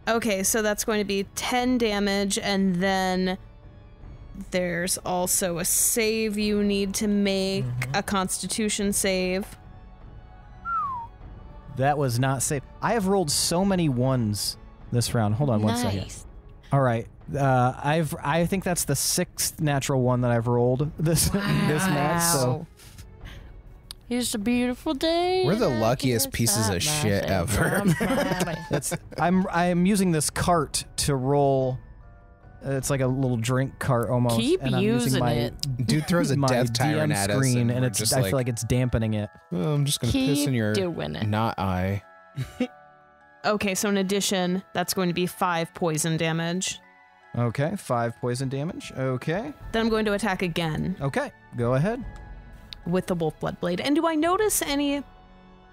S1: Okay, so that's going to be 10 damage, and then there's also a save you need to make, a Constitution save.
S2: That was not safe. I have rolled so many ones this round. Hold on one second. All right. I think that's the 6th natural one that I've rolled this match. So
S5: It's a beautiful day.
S3: We're the luckiest pieces of shit ever.
S2: I'm using this cart to roll. It's like a little drink cart almost.
S5: Keep
S2: and I'm
S5: using
S2: my,
S5: it.
S3: Dude throws a
S2: my
S3: death tyrant
S2: DM
S3: at us,
S2: screen,
S3: and
S2: and it's. I feel like it's dampening it.
S3: oh, I'm just gonna piss in
S5: Keep
S3: your
S5: doing it.
S3: not eye.
S1: Okay, so in addition, that's going to be 5 poison damage.
S2: Okay, 5 poison damage. Okay.
S1: Then I'm going to attack again
S2: Okay, go ahead.
S1: with the wolf blood blade. And do I notice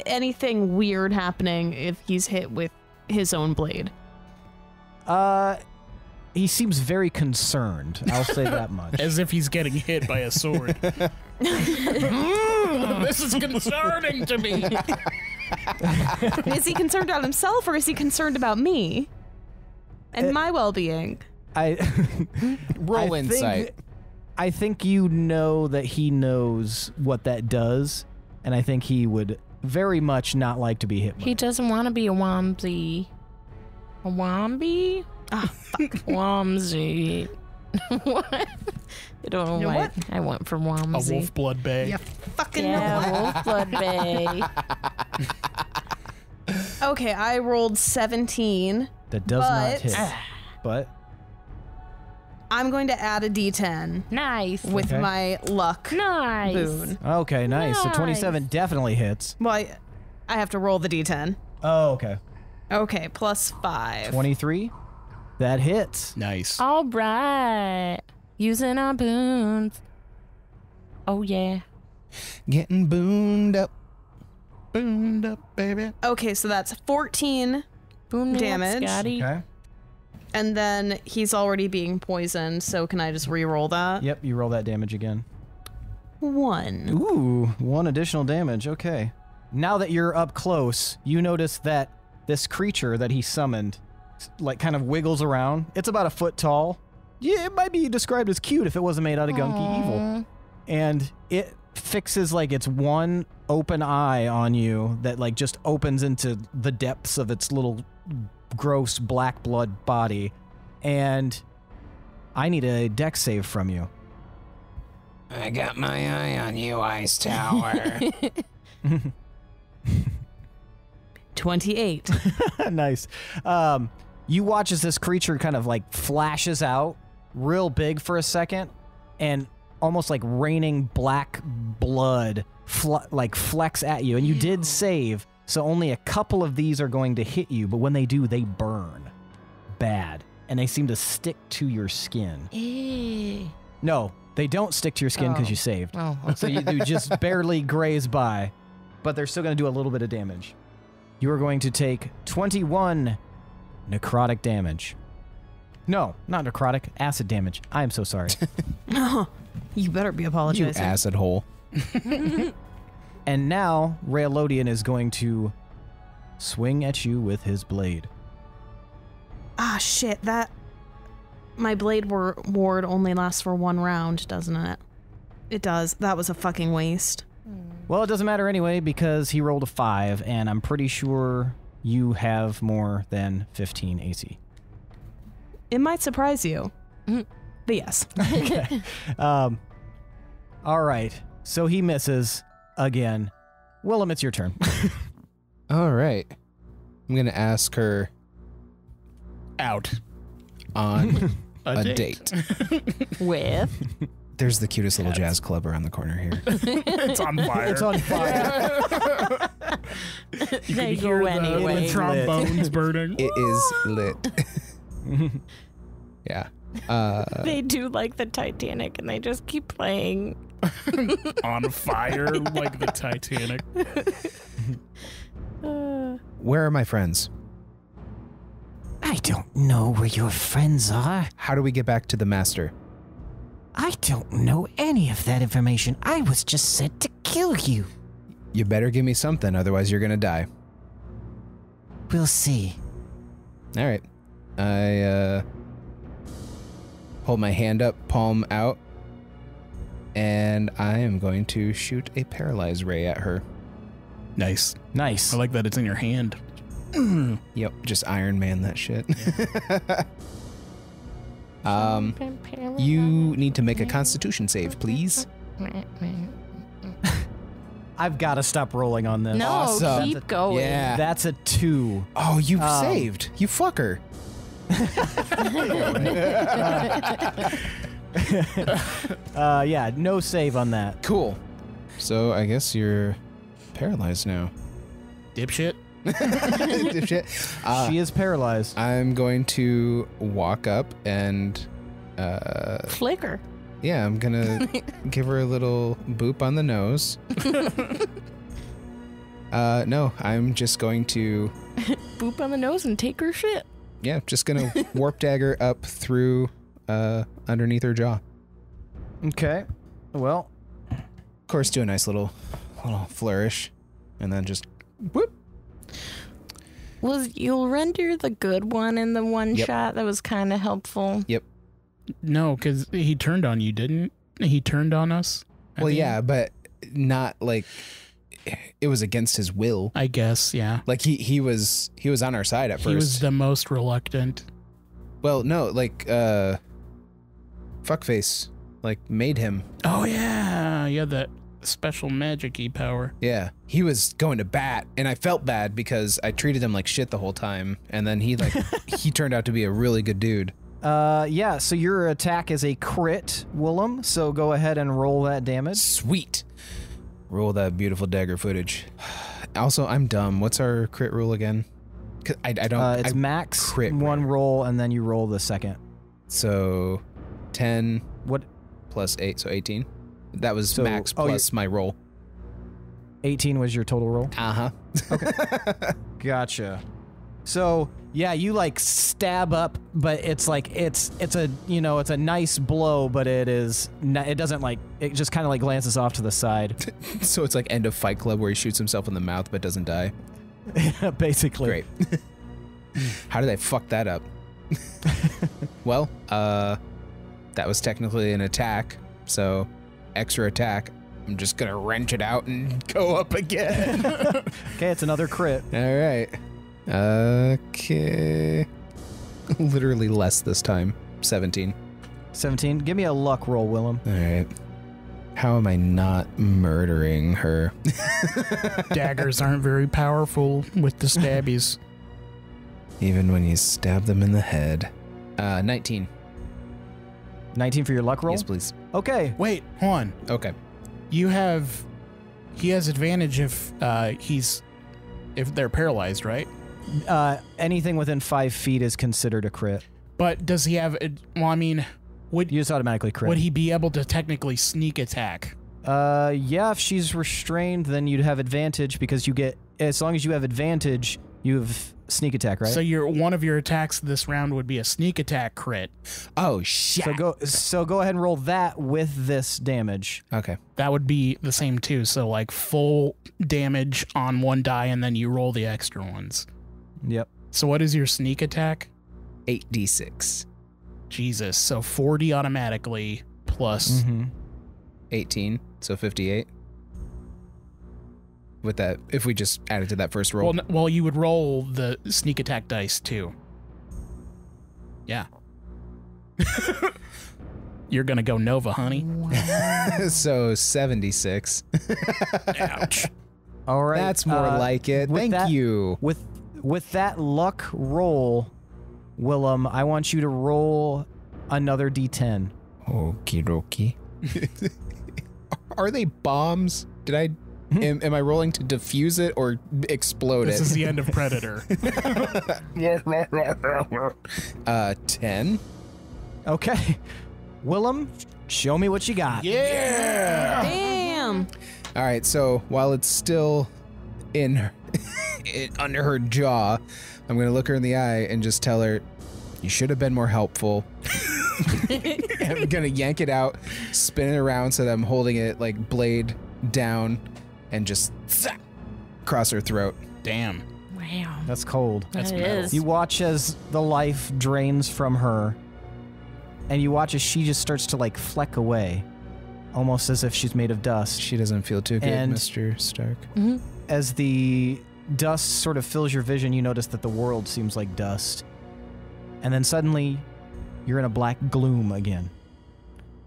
S1: anything weird happening if he's hit with his own blade?
S2: He seems very concerned. I'll say that much.
S4: As if he's getting hit by a sword. This is concerning to me.
S1: Is he concerned about himself, or is he concerned about me and my well-being?
S3: Roll insight.
S2: I think you know that he knows what that does, and I think he would very much not like to be hit by
S5: He
S2: it.
S5: doesn't want to be a Womsy. A Womby?
S1: Ah, fuck.
S5: Womsy. What? I don't know
S1: You know
S5: why
S1: what?
S5: I went for
S4: A
S5: Womsy.
S4: wolf blood bay.
S1: You fucking know
S5: Yeah,
S1: that.
S5: Wolf Blood Bay.
S1: Okay, I rolled 17.
S2: That does not
S1: but-
S2: hit. But
S1: I'm going to add a D10
S5: Nice.
S1: with
S2: Okay.
S1: my luck
S5: Nice.
S1: boon.
S2: okay, nice. So
S5: Nice.
S2: 27 definitely hits.
S1: Well, I have to roll the D10.
S2: Oh, okay.
S1: Okay, plus 5.
S2: 23. That hits.
S4: Nice.
S5: All right. Using our boons. Oh, yeah.
S3: Getting booned up.
S4: Booned up, baby.
S1: Okay, so that's 14,
S5: Boom
S1: Damage.
S5: Scotty.
S2: Okay.
S1: and then he's already being poisoned, so can I just re-roll that?
S2: Yep, you roll that damage again.
S1: 1.
S2: Ooh, 1 additional damage. Okay. Now that you're up close, you notice that this creature that he summoned, like, kind of wiggles around. It's about a foot tall. Yeah, it might be described as cute if it wasn't made out of gunky evil. And it fixes, like, its one open eye on you that, like, just opens into the depths of its little gross black blood body. And I need a dex save from you.
S3: I got my eye on you, Icetower.
S1: 28.
S2: Nice. You watch as this creature kind of like flashes out real big for a second, and almost like raining black blood like flecks at you. And you did save, so only a couple of these are going to hit you, but when they do, they burn bad, and they seem to stick to your skin. No, they don't stick to your skin because you saved.
S5: Oh,
S2: So you just barely graze by, but they're still going to do a little bit of damage. You are going to take 21 necrotic damage. No, not necrotic, acid damage. I am so sorry.
S1: You better be
S3: You
S1: apologizing.
S3: acid hole.
S2: And now, Rayalodian is going to swing at you with his blade.
S1: Ah, shit, that... My blade ward only lasts for 1 round, doesn't it? It does. That was a fucking waste.
S2: Well, it doesn't matter anyway because he rolled a 5, and I'm pretty sure you have more than 15 AC.
S1: It might surprise you. But yes.
S2: Okay. All right. So he misses again. Willem, it's your turn.
S3: All right. I'm going to ask her
S4: Out.
S3: on a date.
S5: With
S3: There's the cutest little jazz club around the corner here.
S4: It's on fire.
S2: It's on fire.
S4: You
S5: They
S4: can hear
S5: go anyway.
S4: the trombones burning.
S3: It is lit. Yeah.
S5: they do like the Titanic, and they just keep playing.
S4: On fire like the Titanic.
S3: Where are my friends?
S7: I don't know where your friends are.
S3: How do we get back to the master?
S7: I don't know any of that information. I was just sent to kill you.
S3: You better give me something, otherwise you're gonna die.
S7: We'll see.
S3: All right. I hold my hand up, palm out, and I am going to shoot a paralyze ray at her.
S4: Nice.
S2: Nice.
S4: I like that it's in your hand.
S3: Yep, just Iron Man that shit. You need to make a Constitution save, please.
S2: I've got to stop rolling on this.
S5: No,
S3: Awesome.
S5: keep going.
S3: Yeah.
S2: That's a 2.
S3: Oh, you saved. You fucker.
S2: Yeah, no save on that.
S3: Cool. So I guess you're paralyzed now.
S4: Dipshit.
S3: Dipshit.
S2: She is paralyzed.
S3: I'm going to walk up and
S5: Flicker.
S3: yeah, I'm gonna give her a little boop on the nose. No, I'm just going to
S5: Boop on the nose and take her shit.
S3: yeah, just gonna warp dagger up through underneath her jaw.
S2: Okay. Well,
S3: Of course, do a nice little flourish, and then just whoop.
S5: Was you'll render the good one in the one
S3: Yep.
S5: shot? That was kind of helpful.
S3: Yep.
S4: No, because he turned on you, didn't he? Turned on us?
S3: Well, yeah, but not like it was against his will.
S4: I guess, yeah.
S3: Like he was on our side at first.
S4: He was the most reluctant.
S3: Well, no, like fuckface like made him.
S4: Oh, yeah. You had that special magic-y power.
S3: Yeah, he was going to bat, and I felt bad because I treated him like shit the whole time, and then he turned out to be a really good dude.
S2: yeah, so your attack is a crit, Willem, so go ahead and roll that damage.
S3: Sweet. Roll that beautiful dagger footage. Also, I'm dumb. What's our crit rule again? 'Cause I don't.
S2: It's max
S3: crit
S2: one
S3: rate.
S2: roll, and then you roll the second.
S3: So 10
S2: What?
S3: plus 8, so 18. That was
S2: So-
S3: max
S2: oh,
S3: plus my roll.
S2: 18 was your total roll?
S3: Uh-huh.
S2: Gotcha. So, yeah, you like stab up, but it's like it's a, it's a nice blow, but it doesn't like, it just kind of like glances off to the side.
S3: So it's like end of Fight Club where he shoots himself in the mouth but doesn't die.
S2: Basically.
S3: Great. How did I fuck that up? Well, that was technically an attack, so extra attack. I'm just gonna wrench it out and go up again.
S2: Okay, it's another crit.
S3: All right. Okay. Literally less this time. 17.
S2: 17. Give me a luck roll, Willem.
S3: All right. How am I not murdering her?
S4: Daggers aren't very powerful with the stabbies.
S3: Even when you stab them in the head. 19.
S2: 19 for your luck roll?
S3: Yes, please.
S2: Okay.
S4: Wait, hold on.
S3: Okay.
S4: He has advantage if they're paralyzed, right?
S2: Anything within 5 feet is considered a crit.
S4: But does he have? Well, I mean,
S2: You just automatically crit.
S4: would he be able to technically sneak attack?
S2: Yeah, if she's restrained, then you'd have advantage because you get, as long as you have advantage, you have sneak attack, right?
S4: So one of your attacks this round would be a sneak attack crit.
S3: Oh, shit.
S2: So go ahead and roll that with this damage.
S3: Okay.
S4: That would be the same too. So like full damage on one die, and then you roll the extra ones.
S2: Yep.
S4: So what is your sneak attack?
S3: 8d6.
S4: Jesus. So 40 automatically plus.
S3: 18, so 58. With that, if we just added to that first roll.
S4: Well, you would roll the sneak attack dice too. Yeah. You're gonna go Nova, honey.
S3: So 76.
S4: Ouch.
S2: All right.
S3: That's more like it. Thank you.
S2: With that luck roll, Willem, I want you to roll another d10.
S3: Okie dokie. Are they bombs? Did I... Am I rolling to defuse it or explode
S4: This
S3: it?
S4: is the end of Predator.
S3: 10.
S2: Okay. Willem, show me what you got.
S4: Yeah.
S1: Damn.
S3: All right, so while it's still under her jaw, I'm going to look her in the eye and just tell her, you should have been more helpful. I'm going to yank it out, spin it around so that I'm holding it like blade down and just across her throat.
S4: Damn.
S5: Wow.
S2: That's cold.
S4: That's
S5: That
S4: metal.
S5: is.
S2: You watch as the life drains from her, and you watch as she just starts to like fleck away, almost as if she's made of dust.
S3: She doesn't feel too good,
S2: And-
S3: Mr. Stark.
S2: As the dust sort of fills your vision, you notice that the world seems like dust. And then suddenly, you're in a black gloom again.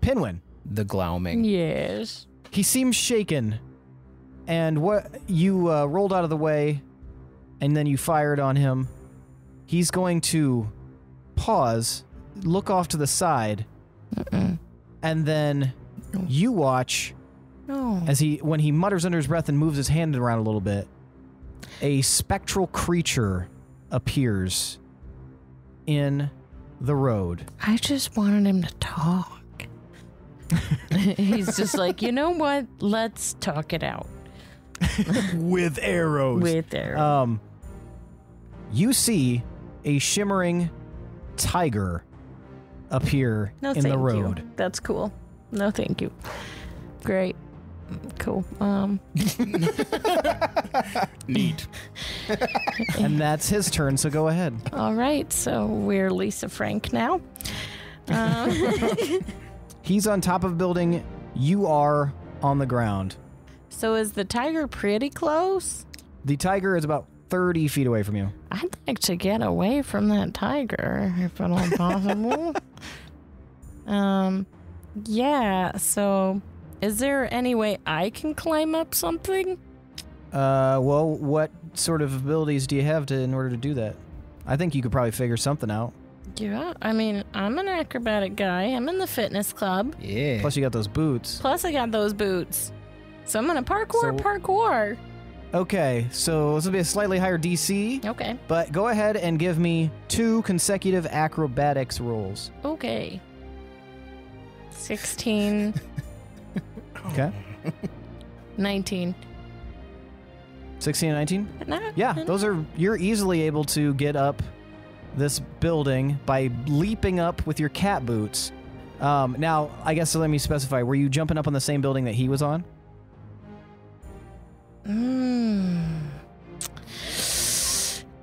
S2: Pinwin.
S3: The gloaming.
S5: Yes.
S2: He seems shaken, and what you rolled out of the way, and then you fired on him. He's going to pause, look off to the side, and then you watch
S5: No.
S2: as when he mutters under his breath and moves his hand around a little bit. A spectral creature appears in the road.
S5: I just wanted him to talk. He's just like, you know what? Let's talk it out
S2: With arrows.
S5: with there.
S2: You see a shimmering tiger appear
S5: No,
S2: in
S5: thank
S2: the road.
S5: you. That's cool. No, thank you. Great. Cool.
S4: Neat.
S2: And that's his turn, so go ahead.
S5: All right. So we're Lisa Frank now.
S2: He's on top of a building. You are on the ground.
S5: So is the tiger pretty close?
S2: The tiger is about 30 feet away from you.
S5: I'd like to get away from that tiger if at all possible. Yeah. So is there any way I can climb up something?
S2: Well, what sort of abilities do you have in order to do that? I think you could probably figure something out.
S5: Yeah. I mean, I'm an acrobatic guy. I'm in the fitness club.
S3: Yeah.
S2: Plus, you got those boots.
S5: Plus, I got those boots. So I'm gonna parkour.
S2: So- Okay, so this will be a slightly higher DC,
S5: Okay.
S2: but go ahead and give me 2 consecutive acrobatics rolls.
S5: Okay. 16,
S2: Okay?
S5: 19.
S2: 16 and 19?
S5: No,
S2: Yeah,
S5: no,
S2: those are, you're easily able to get up this building by leaping up with your cat boots. Now, I guess, so let me specify, were you jumping up on the same building that he was on?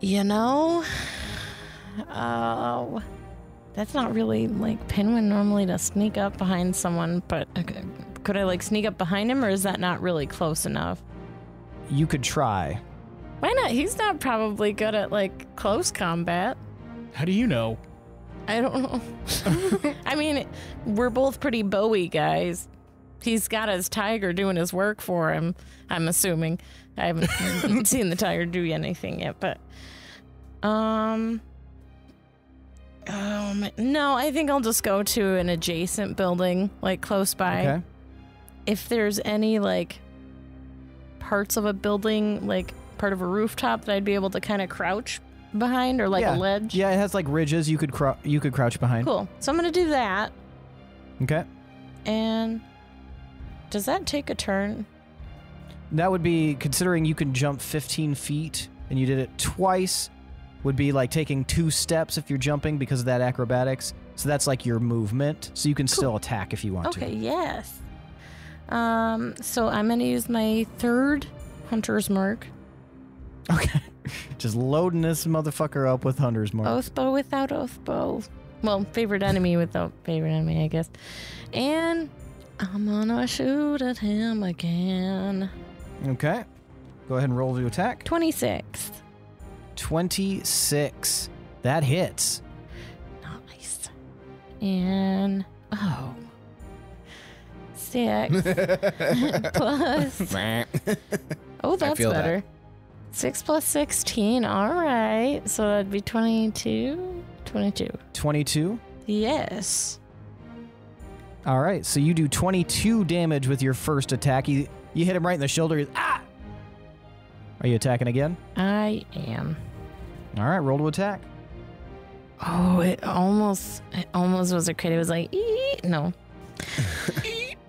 S5: You know, that's not really like Pinwin normally to sneak up behind someone, but could I like sneak up behind him, or is that not really close enough?
S2: You could try.
S5: Why not? He's not probably good at like close combat.
S4: How do you know?
S5: I don't know. I mean, we're both pretty Bowie guys. He's got his tiger doing his work for him, I'm assuming. I haven't seen the tiger do anything yet, but no, I think I'll just go to an adjacent building, like close by.
S2: Okay.
S5: If there's any like parts of a building, like part of a rooftop that I'd be able to kind of crouch behind, or like
S2: Yeah.
S5: a ledge.
S2: Yeah, it has like ridges you could crouch behind.
S5: Cool. So I'm gonna do that.
S2: Okay.
S5: And does that take a turn?
S2: That would be, considering you can jump 15 feet and you did it twice, would be like taking 2 steps if you're jumping because of that acrobatics. So that's like your movement. So you can still attack if you want
S5: Okay,
S2: to.
S5: yes. So I'm gonna use my 3rd hunter's mark.
S2: Okay. Just loading this motherfucker up with Hunter's Mark.
S5: Oathbow without Oathbow. Well, favorite enemy without favorite enemy, I guess. And I'm gonna shoot at him again.
S2: Okay. Go ahead and roll to attack.
S5: 26.
S2: 26. That hits.
S5: Nice. And, 6 plus. Oh, that's
S3: feel that.
S5: better. 6 plus 16. All right. So that'd be 22. 22.
S2: 22.
S5: Yes.
S2: All right. So you do 22 damage with your first attack. You hit him right in the shoulder. He's, ah! Are you attacking again?
S5: I am.
S2: All right. Roll to attack.
S5: Oh, it almost was a crit. It was like, no.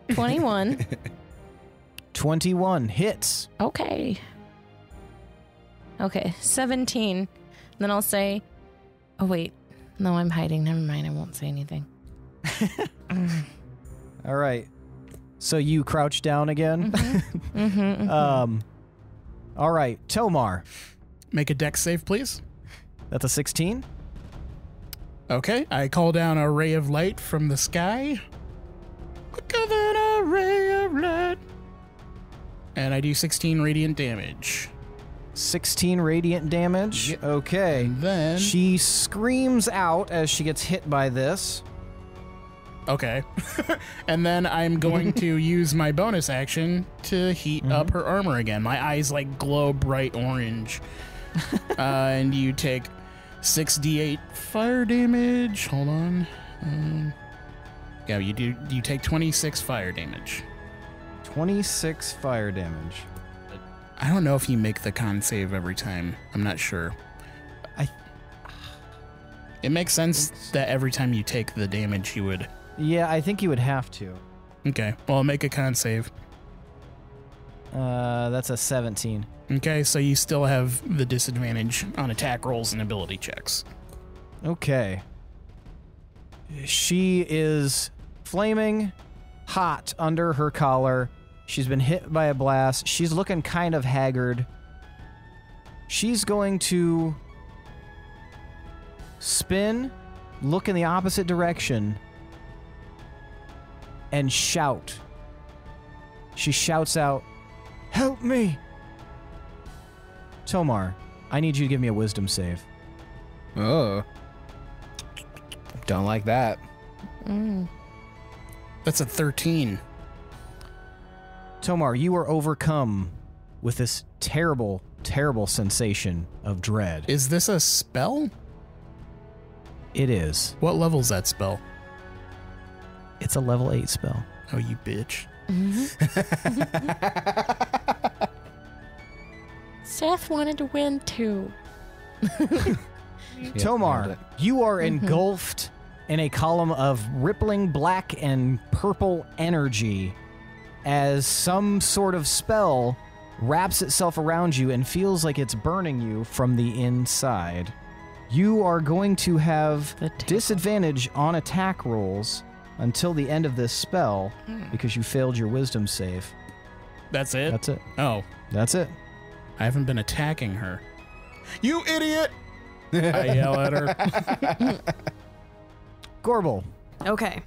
S5: 21.
S2: 21 hits.
S5: Okay. 17. Then I'll say, oh, wait. No, I'm hiding. Never mind. I won't say anything.
S2: All right. So you crouch down again? All right. Tomar.
S4: Make a dex save, please.
S2: That's a 16.
S4: Okay, I call down a ray of light from the sky. Look at that array of light. And I do 16 radiant damage.
S2: 16 radiant damage.
S4: Yep.
S2: Okay.
S4: And then...
S2: She screams out as she gets hit by this.
S4: Okay. And then I'm going to use my bonus action to heat up her armor again. My eyes like glow bright orange. And you take 6d8 fire damage. Hold on. Yeah, you take 26 fire damage.
S2: 26 fire damage.
S4: I don't know if you make the con save every time. I'm not sure. It makes sense that every time you take the damage, you would.
S2: Yeah, I think you would have to.
S4: Okay, well, I'll make a con save.
S2: That's a 17.
S4: Okay, so you still have the disadvantage on attack rolls and ability checks.
S2: Okay. She is flaming hot under her collar. She's been hit by a blast. She's looking kind of haggard. She's going to spin, look in the opposite direction, and shout. She shouts out, "Help me!" Tomar, I need you to give me a wisdom save.
S3: Oh. Don't like that.
S4: That's a 13.
S2: Tomar, you are overcome with this terrible, terrible sensation of dread.
S4: Is this a spell?
S2: It is.
S4: What level's that spell?
S2: It's a level 8 spell.
S4: Oh, you bitch.
S5: Seth wanted to win too.
S2: Tomar, you are engulfed in a column of rippling black and purple energy as some sort of spell wraps itself around you and feels like it's burning you from the inside. You are going to have disadvantage on attack rolls until the end of this spell because you failed your wisdom save.
S4: That's it?
S2: That's it.
S4: Oh,
S2: That's it.
S4: I haven't been attacking her. You idiot! I yell at her.
S2: Gorbel.
S1: Okay.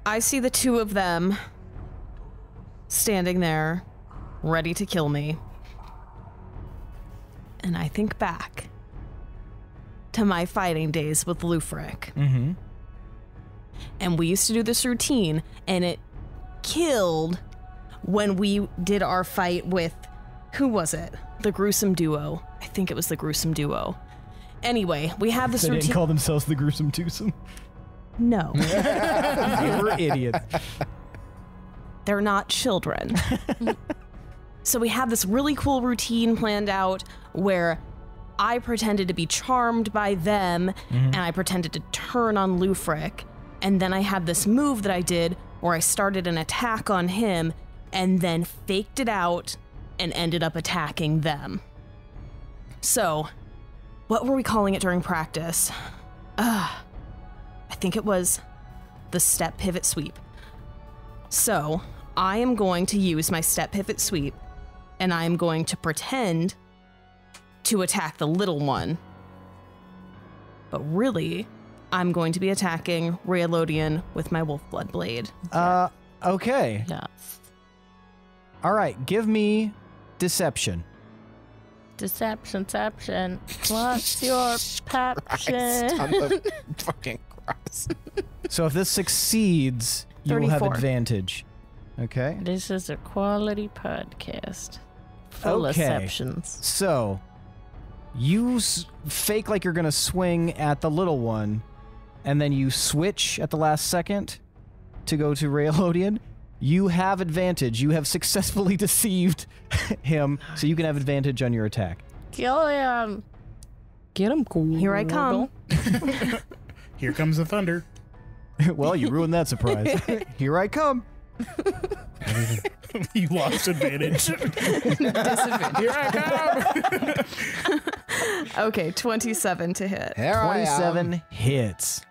S1: I see the two of them standing there, ready to kill me. And I think back to my fighting days with Lufric.
S2: Mm-hmm.
S1: And we used to do this routine, and it killed when we did our fight with, who was it? The Gruesome Duo. I think it was the Gruesome Duo. Anyway, we have this
S2: They
S1: routine.
S2: didn't call themselves the Gruesome Twosome.
S1: No.
S2: They were idiots.
S1: They're not children. So we have this really cool routine planned out where I pretended to be charmed by them, and I pretended to turn on Lufric, and then I had this move that I did where I started an attack on him and then faked it out and ended up attacking them. So, what were we calling it during practice? I think it was the step pivot sweep. So, I am going to use my step pivot sweep, and I am going to pretend to attack the little one. But really, I'm going to be attacking Rayalodian with my Wolfblood Blade.
S2: Okay.
S5: Yes.
S2: All right, give me deception.
S5: Deception. Plus your passion.
S3: On the fucking cross.
S2: So if this succeeds, you will have
S1: 34.
S2: advantage. Okay.
S5: This is a quality podcast. Full
S2: Okay.
S5: exceptions.
S2: So you fake like you're going to swing at the little one, and then you switch at the last second to go to Rayalodian. You have advantage. You have successfully deceived him, so you can have advantage on your attack.
S5: Kill him. Get him, cool.
S1: Here I come.
S4: Here comes the thunder.
S2: Well, you ruined that surprise. Here I come.
S4: You lost advantage.
S1: Disadvantage.
S4: Here I come.
S1: Okay, 27 to hit.
S3: Here I am.
S2: 27 hits.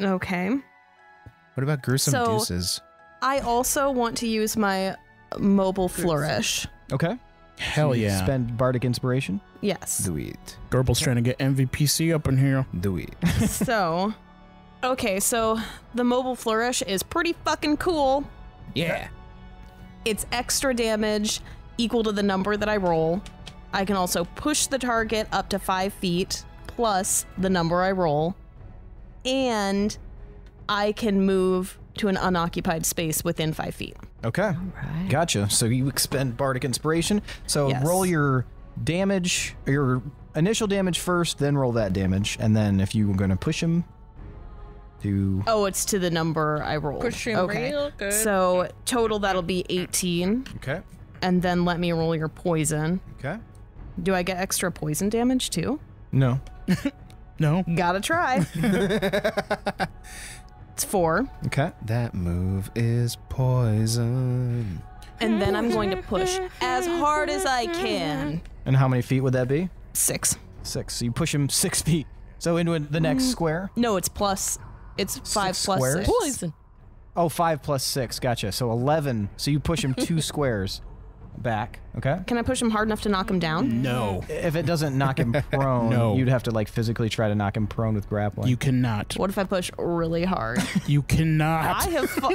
S1: Okay.
S3: What about gruesome
S1: So-
S3: deuces?
S1: I also want to use my Mobile Flourish.
S2: Okay.
S4: Hell
S2: So you
S4: yeah.
S2: Spend Bardic Inspiration.
S1: Yes.
S3: Do it.
S4: Gorbel's trying to get MVPC up in here.
S3: Do it.
S1: So, okay, so the Mobile Flourish is pretty fucking cool.
S3: Yeah.
S1: It's extra damage equal to the number that I roll. I can also push the target up to 5 feet plus the number I roll. And I can move to an unoccupied space within 5 feet.
S2: Okay.
S5: Right.
S2: Gotcha. So you expend Bardic Inspiration. So
S1: Yes.
S2: roll your damage, your initial damage first, then roll that damage. And then if you were going to push him to...
S1: Oh, it's to the number I rolled.
S5: Push him
S1: okay.
S5: real good.
S1: So total that'll be 18.
S2: Okay.
S1: And then let me roll your poison.
S2: Okay.
S1: Do I get extra poison damage too?
S2: No.
S4: No.
S1: Gotta try. It's 4.
S2: Okay.
S3: That move is poison.
S1: And then I'm going to push as hard as I can.
S2: And how many feet would that be?
S1: 6.
S2: 6. So you push him 6 feet. So into the next square?
S1: No, it's plus. It's 5 plus
S2: squares?
S1: 6.
S5: Poison.
S2: Oh, 5 plus 6. Gotcha. So 11. So you push him 2 squares back. Okay.
S1: Can I push him hard enough to knock him down?
S4: No.
S2: If it doesn't knock him prone,
S4: No.
S2: you'd have to like physically try to knock him prone with grappling.
S4: You cannot.
S1: What if I push really hard?
S4: You cannot.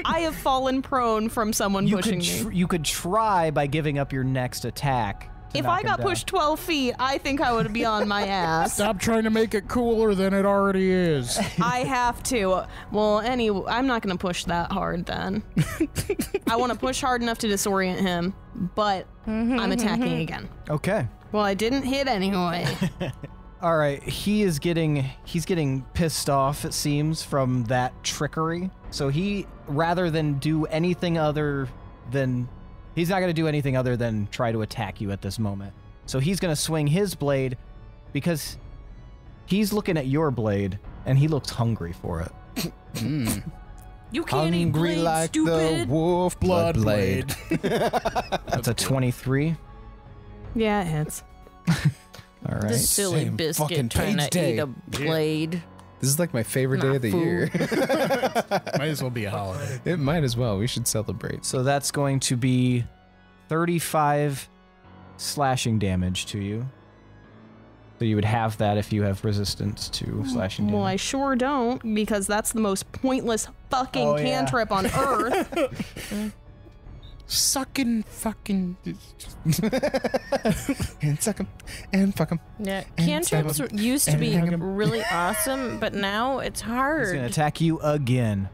S1: I have fallen prone from someone pushing me.
S2: You could try by giving up your next attack. to
S1: If
S2: knock
S1: I
S2: him
S1: got
S2: down.
S1: pushed 12 feet, I think I would be on my ass.
S4: Stop trying to make it cooler than it already is.
S1: I have to. Well, anyway, I'm not going to push that hard then. I want to push hard enough to disorient him, but I'm attacking again.
S2: Okay.
S1: Well, I didn't hit anyway.
S2: All right. He's getting pissed off, it seems, from that trickery. So he, rather than do anything other than, he's not going to do anything other than try to attack you at this moment. So he's going to swing his blade because he's looking at your blade and he looks hungry for it.
S1: You can't eat
S3: Hungry
S1: blade,
S3: like
S1: stupid.
S3: the wolf blood blade.
S2: That's a 23.
S1: Yeah, it hits.
S2: All right.
S5: This silly
S3: Same
S5: biscuit
S3: fucking
S5: trying to
S3: page day.
S5: eat a blade.
S3: This is like my favorite day of the year.
S4: Might as well be a holiday.
S3: It might as well. We should celebrate.
S2: So that's going to be 35 slashing damage to you. So you would have that if you have resistance to slashing damage.
S1: Well, I sure don't, because that's the most pointless fucking
S2: Oh, yeah.
S1: cantrip on earth.
S4: Sucking fucking.
S3: And suck 'em and fuck 'em.
S5: Yeah,
S3: And
S5: cantrips
S3: stab 'em.
S5: used to
S3: And
S5: be
S3: hang 'em.
S5: really awesome, but now it's
S2: He's going to
S5: hard.
S2: attack you again.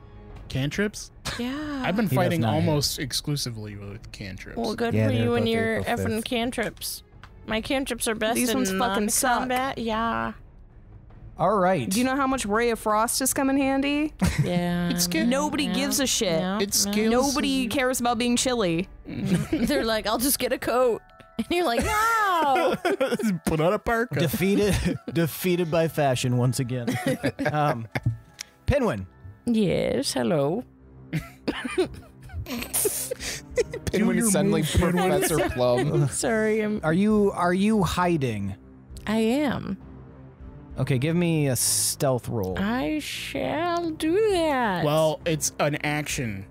S4: Cantrips?
S5: Yeah.
S4: I've been
S2: He does
S4: fighting
S2: not hit.
S4: almost exclusively with cantrips.
S5: Well, good
S3: Yeah,
S5: for
S3: they're
S5: you and
S3: both
S5: your
S3: April
S5: effing
S3: 5th.
S5: cantrips. My cantrips are best
S1: These
S5: in
S1: ones fucking suck.
S5: combat. Yeah.
S2: All right.
S1: Do you know how much Ray of Frost has come in handy?
S5: Yeah.
S4: It's good.
S1: Nobody gives a shit.
S4: It's
S5: yeah.
S4: scales.
S1: Nobody cares about being chilly.
S5: They're like, I'll just get a coat. And you're like, no.
S4: Put on a parka.
S2: defeated by fashion once again. Pinwin.
S5: Yes, hello.
S3: Pinwin is suddenly Professor Plum.
S5: Sorry,
S2: Are you hiding?
S5: I am.
S2: Okay, give me a stealth roll.
S5: I shall do that.
S4: Well, it's an action.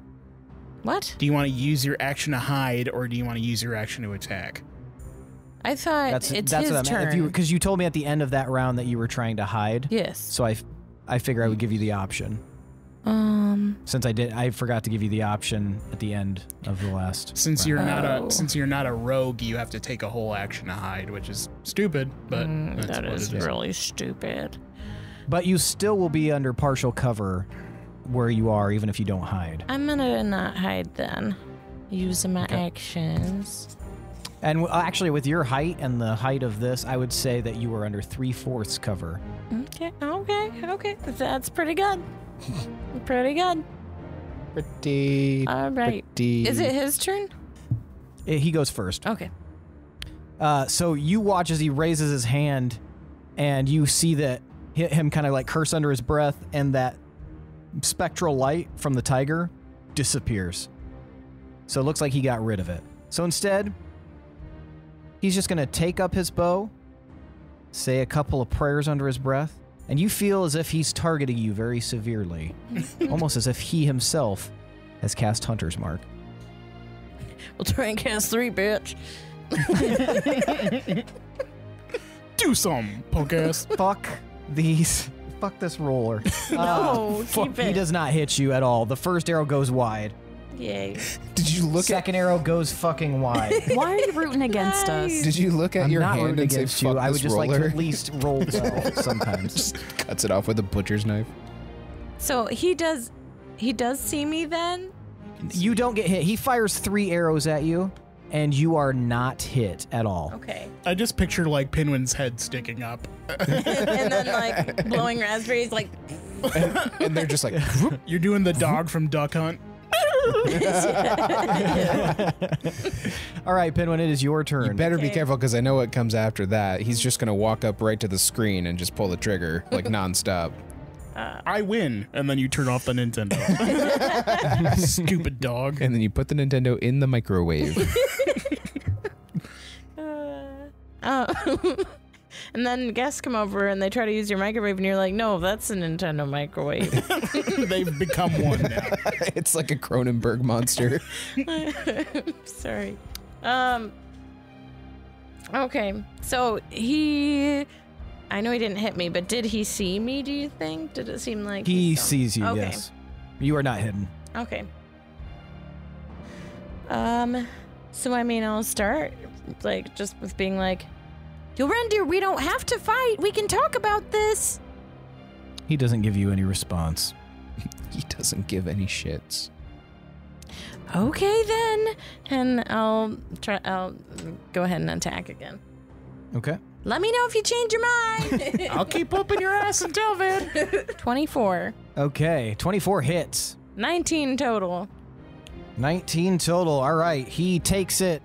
S5: What?
S4: Do you want to use your action to hide, or do you want to use your action to attack?
S5: I thought it's his
S2: what I meant.
S5: turn.
S2: Because you told me at the end of that round that you were trying to hide.
S5: Yes.
S2: So I figure I would give you the option. Since I forgot to give you the option at the end of the last.
S4: Since you're not a rogue, you have to take a whole action to hide, which is stupid. But
S5: that is really stupid.
S2: But you still will be under partial cover where you are, even if you don't hide.
S5: I'm gonna not hide then. Using my actions.
S2: And actually, with your height and the height of this, I would say that you were under 3/4 cover.
S5: Okay. That's pretty good. Pretty good.
S3: Pretty.
S5: All right.
S3: Pretty.
S5: Is it his turn?
S2: He goes first.
S5: Okay.
S2: So you watch as he raises his hand, and you see that him kind of like curse under his breath, and that spectral light from the tiger disappears. So it looks like he got rid of it. So instead, he's just going to take up his bow, say a couple of prayers under his breath, and you feel as if he's targeting you very severely. Almost as if he himself has cast Hunter's Mark.
S5: We'll try and cast 3, bitch.
S4: Do some, poke ass.
S2: Fuck this roller.
S5: No, keep it.
S2: He does not hit you at all. The first arrow goes wide.
S5: Yay.
S3: Did you look
S2: Second arrow goes fucking wide.
S1: Why are you rooting against us?
S3: Did you look at
S2: I'm
S3: your
S2: not
S3: hand
S2: rooting
S3: and say,
S2: against you.
S3: "Fuck
S2: I would
S3: this
S2: just like
S3: roller"?
S2: to at least roll well sometimes.
S3: Just cuts it off with a butcher's knife.
S5: So he does see me then?
S2: You don't get hit. He fires 3 arrows at you, and you are not hit at all.
S5: Okay.
S4: I just picture like Pinwin's head sticking up.
S5: And then like blowing raspberries like
S3: And they're just like, whoop.
S4: You're doing the dog from Duck Hunt.
S2: All right, Pinwin, it is your turn.
S3: You better be
S5: Okay.
S3: careful because I know what comes after that. He's just going to walk up right to the screen and just pull the trigger like nonstop.
S4: I win, and then you turn off the Nintendo. Stupid dog.
S3: And then you put the Nintendo in the microwave.
S5: and then guests come over and they try to use your microwave and you're like, no, that's a Nintendo microwave.
S4: They've become one now.
S3: It's like a Cronenberg monster.
S5: Sorry. Okay. So I know he didn't hit me, but did he see me, do you think? Did it seem like
S2: He
S5: saw me?
S2: sees you,
S5: Okay.
S2: yes. You are not hidden.
S5: Okay. So I mean, I'll start like just with being like, Yorendir, we don't have to fight. We can talk about this.
S2: He doesn't give you any response.
S3: He doesn't give any shits.
S5: Okay then. And I'll go ahead and attack again.
S2: Okay.
S5: Let me know if you change your mind.
S4: I'll keep whooping your ass until then.
S5: 24.
S2: Okay, 24 hits.
S5: 19 total.
S2: 19 total. All right. He takes it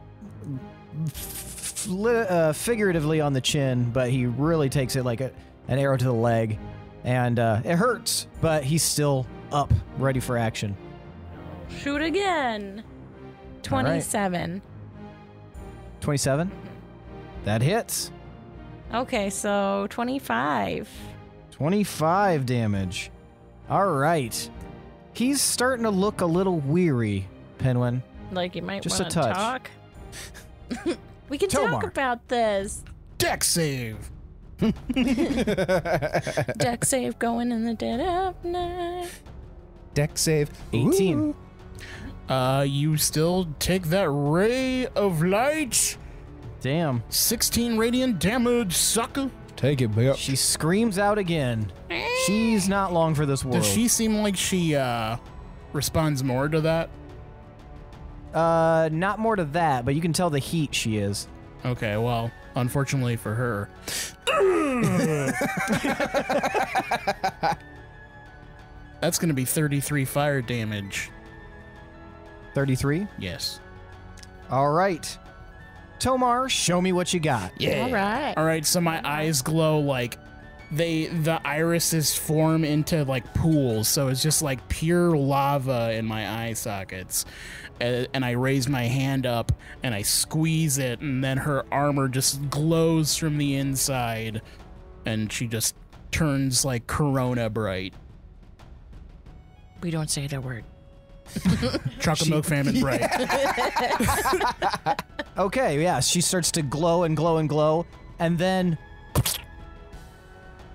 S2: figuratively on the chin, but he really takes it like an arrow to the leg. And it hurts, but he's still up, ready for action.
S5: Shoot again. 27.
S2: 27? That hits.
S5: Okay, so 25.
S2: 25 damage. All right. He's starting to look a little weary, Pinwin.
S5: Like you might
S2: Just a
S5: want to
S2: touch.
S5: talk. We can
S2: Tomar.
S5: talk about this.
S4: Deck save.
S5: Deck save going in the dead of night.
S3: Deck save.
S2: 18.
S3: Ooh.
S4: You still take that ray of light.
S2: Damn.
S4: 16 radiant damage, sucker.
S3: Take it, bitch.
S2: She screams out again. She's not long for this world.
S4: Does she seem like she responds more to that?
S2: Not more to that, but you can tell the heat she is.
S4: Okay, well, unfortunately for her. That's going to be 33 fire damage.
S2: 33?
S4: Yes.
S2: All right. Tomar, show me what you got.
S3: Yeah.
S5: All right.
S4: All right, so my eyes glow like the irises form into like pools, so it's just like pure lava in my eye sockets. And I raise my hand up and I squeeze it, and then her armor just glows from the inside, and she just turns like Corona bright.
S5: We don't say that word.
S4: Chocolate milk famine bright.
S2: Okay, yeah, she starts to glow and glow and glow, and then,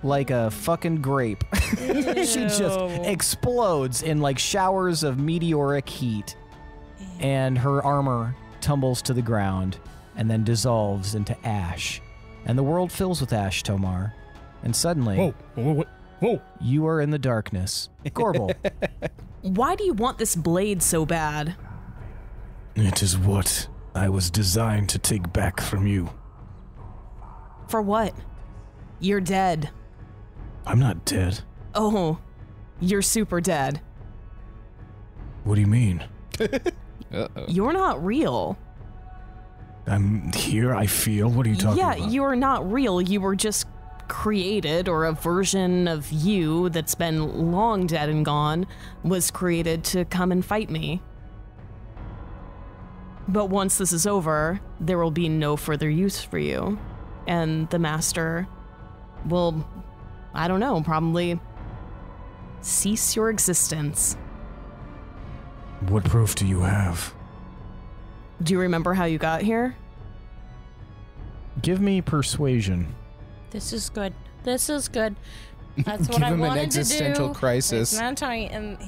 S2: like a fucking grape, she just explodes in like showers of meteoric heat, and her armor tumbles to the ground and then dissolves into ash. And the world fills with ash, Tomar. And suddenly,
S4: Whoa.
S2: you are in the darkness. Gorbel.
S1: Why do you want this blade so bad?
S6: It is what I was designed to take back from you.
S1: For what? You're dead.
S6: I'm not dead.
S1: Oh, you're super dead.
S6: What do you mean?
S1: You're not real.
S6: I'm here, I feel. What are you talking about?
S1: Yeah, you're not real. You were just created, or a version of you that's been long dead and gone was created to come and fight me. But once this is over, there will be no further use for you. And the master will, I don't know, probably cease your existence.
S6: What proof do you have?
S1: Do you remember how you got here?
S2: Give me persuasion.
S5: This is good. This is good. That's what
S3: Give
S5: I
S3: him an
S5: wanted
S3: existential
S5: to do.
S3: crisis.
S5: It's not telling, and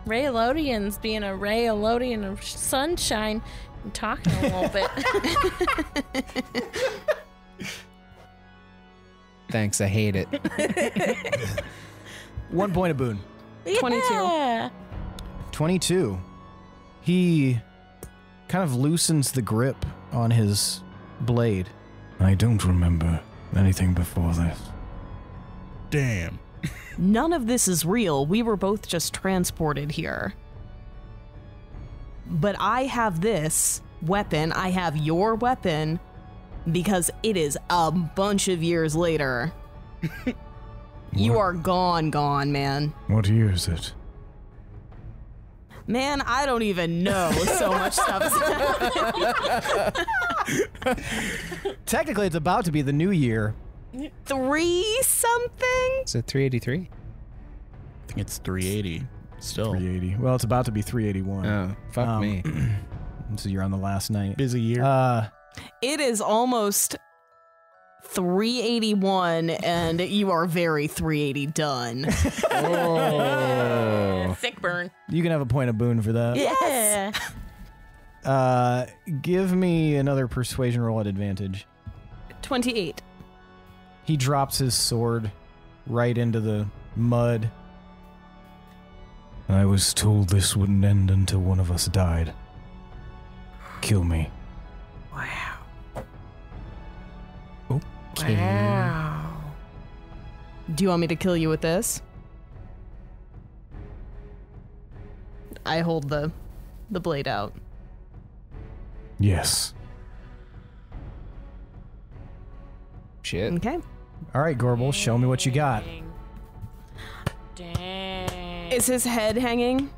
S5: Rayolodian's being a Rayolodian of sunshine and talking a little bit.
S3: Thanks, I hate it.
S2: 1 point of boon.
S1: 22.
S5: Yeah.
S2: 22. He kind of loosens the grip on his blade.
S6: I don't remember anything before this.
S4: Damn.
S1: None of this is real. We were both just transported here. But I have this weapon. I have your weapon because it is a bunch of years later. You are gone, man.
S6: What year is it?
S1: Man, I don't even know. So much stuff.
S2: Technically, it's about to be the new year.
S1: 3 something?
S3: Is it 383?
S4: I think it's 380. Still.
S2: 380. Well, it's about to be 381.
S3: Oh, fuck me.
S2: So you're on the last night.
S4: Busy year.
S1: It is almost 381, and you are very 380 done.
S3: Oh.
S5: Sick burn.
S2: You can have a point of boon for that.
S5: Yeah.
S2: Give me another persuasion roll at advantage.
S1: 28.
S2: He drops his sword right into the mud.
S6: I was told this wouldn't end until one of us died. Kill me.
S5: Wow.
S3: Okay.
S5: Wow.
S1: Do you want me to kill you with this? I hold the blade out.
S6: Yes.
S3: Shit.
S1: Okay.
S2: All right, Gorbel, show me what you got.
S5: Dang.
S1: Is his head hanging?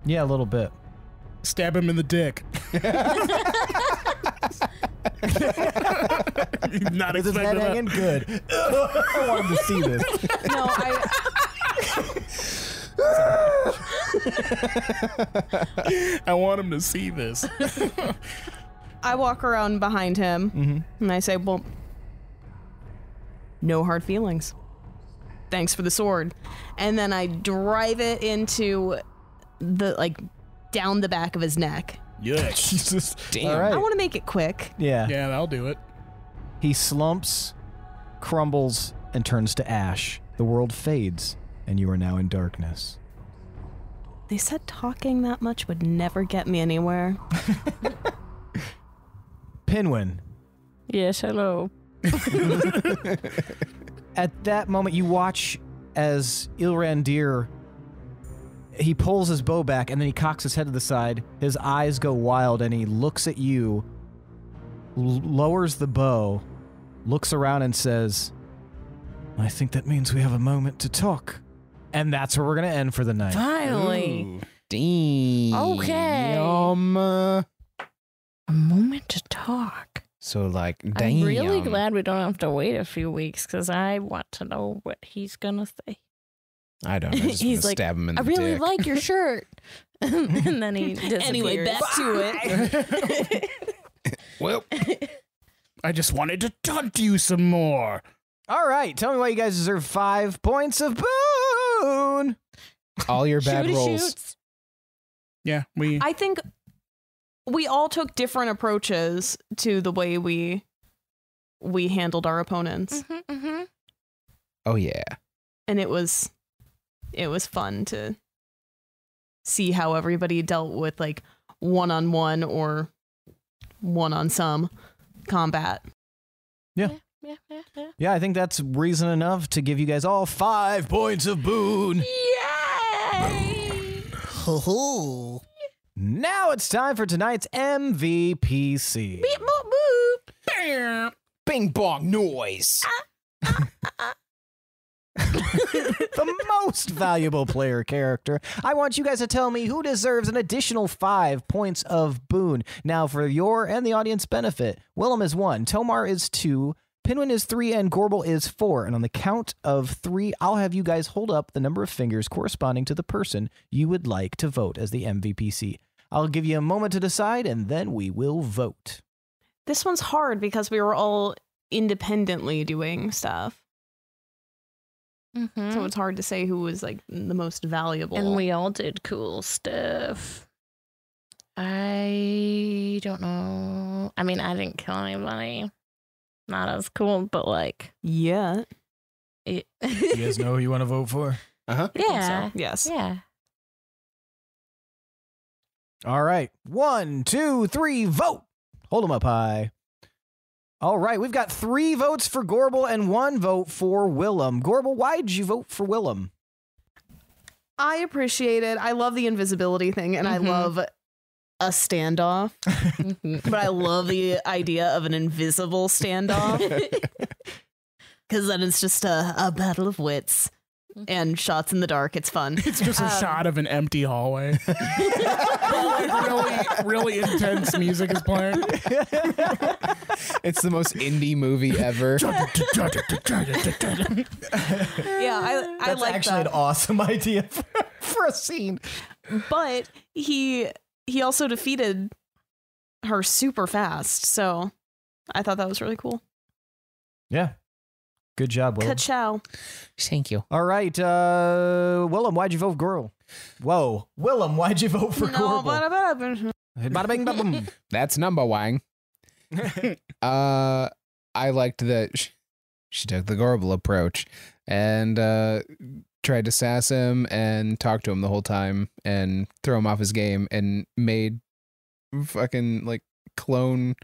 S2: Yeah, a little bit.
S4: Stab him in the dick. Not
S2: Is his head
S4: expecting that.
S2: hanging? Good. I want him to see this.
S1: No,
S4: I want him to see this.
S1: I walk around behind him and I say, well, no hard feelings. Thanks for the sword. And then I drive it into down the back of his neck.
S4: Yeah.
S2: Jesus.
S3: Damn.
S2: All
S1: I
S2: right.
S1: want to make it quick.
S2: Yeah.
S4: Yeah, that'll do it.
S2: He slumps, crumbles, and turns to ash. The world fades, and you are now in darkness.
S1: They said talking that much would never get me anywhere.
S2: Pinwin.
S5: Yes, hello.
S2: At that moment, you watch as Ilrandir, he pulls his bow back, and then he cocks his head to the side. His eyes go wild, and he looks at you, lowers the bow, looks around, and says, I think that means we have a moment to talk. And that's where we're going to end for the night.
S5: Finally.
S3: Damn.
S5: Okay.
S3: A
S5: moment to talk.
S3: So, like, damn.
S5: I'm really glad we don't have to wait a few weeks because I want to know what he's going to say.
S3: I don't. I just
S5: He's
S3: want to
S5: like,
S3: stab him in the
S5: I really
S3: dick.
S5: like your shirt. And then he disappears.
S1: Anyway, back to it.
S3: Well,
S4: I just wanted to taunt you some more.
S2: All right, tell me why you guys deserve 5 points of boon.
S3: all your bad
S5: Shooty
S3: rolls.
S5: shoots.
S4: Yeah,
S1: I think we all took different approaches to the way we handled our opponents,
S3: Oh yeah.
S1: and it was fun to see how everybody dealt with like one-on-one or one-on-some combat.
S5: Yeah.
S2: Yeah, I think that's reason enough to give you guys all 5 points of boon.
S5: Yay!
S7: Ho-ho.
S2: Now it's time for tonight's MVPC.
S5: Beep, boop, boop.
S3: Bing bong noise.
S2: The most valuable player character. I want you guys to tell me who deserves an additional 5 points of boon. Now, for your and the audience benefit, Willem is 1, Tomar is 2, Pinwin is 3, and Gorbel is 4. And on the count of 3, I'll have you guys hold up the number of fingers corresponding to the person you would like to vote as the MVPC. I'll give you a moment to decide, and then we will vote.
S1: This one's hard because we were all independently doing stuff. So it's hard to say who was like the most valuable.
S5: And we all did cool stuff. I don't know. I mean, I didn't kill anybody. Not as cool, but like,
S1: yeah.
S2: You guys know who you want to vote for?
S5: Yeah.
S1: Yes.
S5: Yeah.
S2: All right. 1, 2, 3, vote. Hold them up high. All right. We've got 3 votes for Gorbel and 1 vote for Willem. Gorbel, why did you vote for Willem?
S1: I appreciate it. I love the invisibility thing, and I love a standoff. But I love the idea of an invisible standoff. Because then it's just a battle of wits and shots in the dark. It's fun.
S4: It's just a shot of an empty hallway. really intense music is playing.
S3: It's the most indie movie ever.
S1: Yeah, I
S2: That's
S1: like
S2: actually
S1: that.
S2: an awesome idea for a scene.
S1: But he also defeated her super fast, so I thought that was really cool.
S2: Yeah. Good job, Willem.
S1: Ka-chow.
S3: Thank you.
S2: All right. Willem, why'd you vote for Gorbel? Whoa. Willem, why'd you vote for Gorbel? Bada bing, bada boom.
S3: That's number one. I liked that she took the Gorbel approach and tried to sass him and talk to him the whole time and throw him off his game and made fucking like clone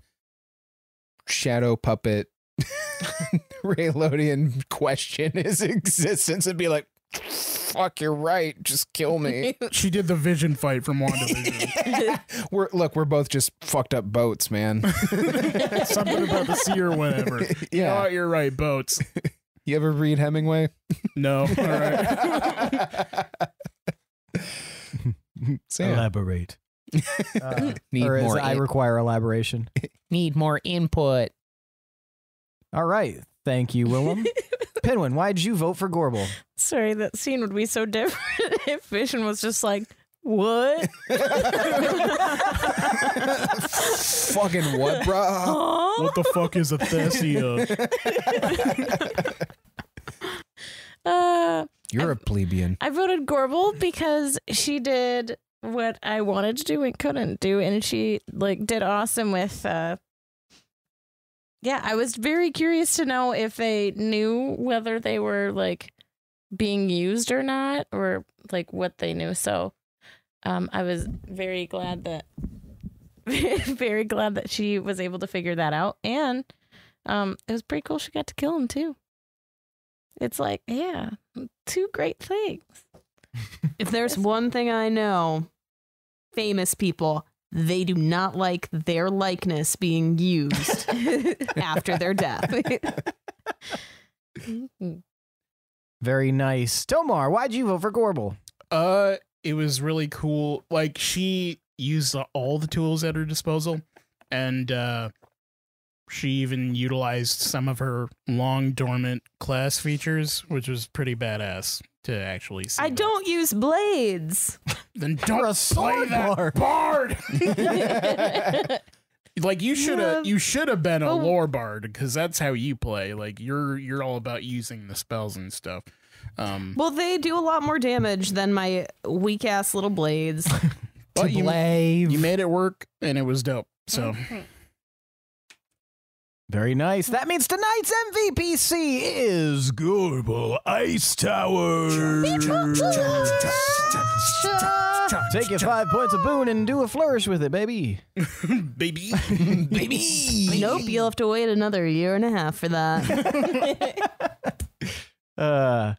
S3: shadow puppet Raylodian question his existence and be like, fuck, you're right, just kill me.
S4: She did the vision fight from WandaVision.
S3: We're both just fucked up boats, man.
S4: Something about the sea or whatever.
S3: Yeah.
S4: Oh, you're right, boats.
S3: You ever read Hemingway?
S4: No. All right.
S3: Sam.
S2: Elaborate.
S3: Need
S2: Or
S3: more.
S2: I require elaboration.
S3: Need more input.
S2: All right. Thank you, Willem. Pinwin, why'd you vote for Gorbel?
S5: Sorry, that scene would be so different if Vision was just like, what?
S3: Fucking what, bro?
S5: Huh?
S4: What the fuck is a Thesia?
S3: You're a plebeian.
S5: I voted Gorbel because she did what I wanted to do and couldn't do, and she like did awesome with yeah, I was very curious to know if they knew whether they were like being used or not, or like what they knew. So I was very glad that she was able to figure that out, and it was pretty cool she got to kill him too. It's like, yeah, 2 great things.
S1: If there's one thing I know, famous people, they do not like their likeness being used after their death.
S2: Very nice. Tomar, why'd you vote for Gorbel?
S4: It was really cool. Like, she used all the tools at her disposal, and she even utilized some of her long dormant class features, which was pretty badass to actually see.
S1: I don't use blades.
S4: Then don't
S2: a
S4: play
S2: sword
S4: that bard. Like you should have been a lore bard because that's how you play. Like you're all about using the spells and stuff.
S1: Well, they do a lot more damage than my weak ass little blades.
S4: But you made it work and it was dope. So
S2: very nice. That means tonight's MVPC is
S6: Gorbel Icetower.
S2: Take your 5 points of boon and do a flourish with it, baby.
S4: baby.
S1: Nope, you'll have to wait another 1.5 years for that.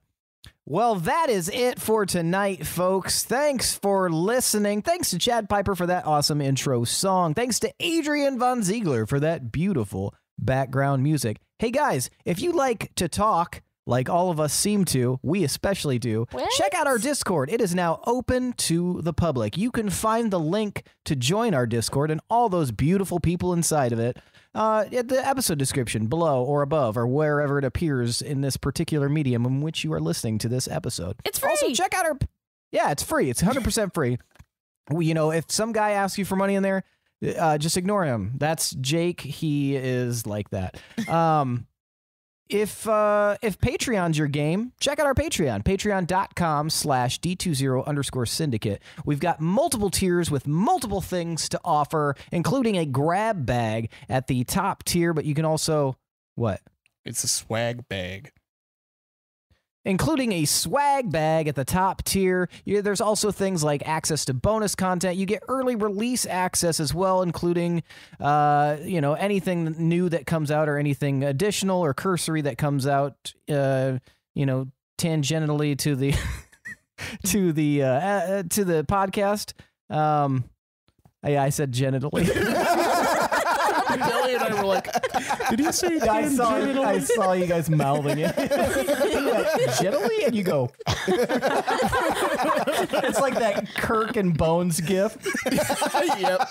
S2: Well, that is it for tonight, folks. Thanks for listening. Thanks to Chad Piper for that awesome intro song. Thanks to Adrian Von Ziegler for that beautiful background music. Hey, guys, if you like to talk, like all of us seem to, we especially do, check out our Discord. It is now open to the public. You can find the link to join our Discord and all those beautiful people inside of it at the episode description below or above or wherever it appears in this particular medium in which you are listening to this episode.
S5: It's free.
S2: Also, check out our... Yeah, it's free. It's 100% free. You know, if some guy asks you for money in there, just ignore him. That's Jake. He is like that. If Patreon's your game, check out our Patreon, patreon.com/D20_syndicate. We've got multiple tiers with multiple things to offer, including a grab bag at the top tier, but you can also, what?
S4: It's a swag bag.
S2: Including a swag bag at the top tier. There's also things like access to bonus content. You get early release access as well, including, anything new that comes out or anything additional or cursory that comes out, tangentially to the to the podcast. I said genitally.
S4: Billy and I were like, did he say
S2: I saw you guys mouthing it. Gently, and you go. It's like that Kirk and Bones gif.
S4: Yep.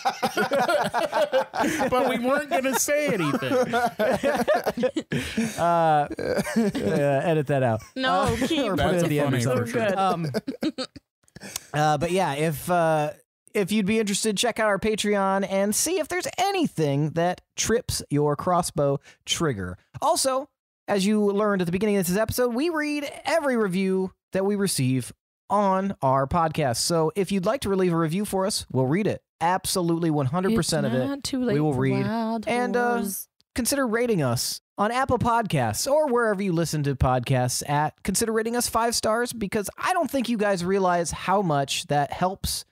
S4: But we weren't going to say anything.
S2: Edit that out.
S5: No, keep
S2: or put it at the end or
S4: funny
S2: something.
S5: good.
S2: But yeah, if you'd be interested, check out our Patreon and see if there's anything that trips your crossbow trigger. Also, as you learned at the beginning of this episode, we read every review that we receive on our podcast. So if you'd like to leave a review for us, we'll read it. Absolutely 100% of it.
S5: Too late
S2: we will
S5: for
S2: read.
S5: wild
S2: And
S5: horse.
S2: consider rating us on Apple Podcasts or wherever you listen to podcasts at. Consider rating us 5 stars because I don't think you guys realize how much that helps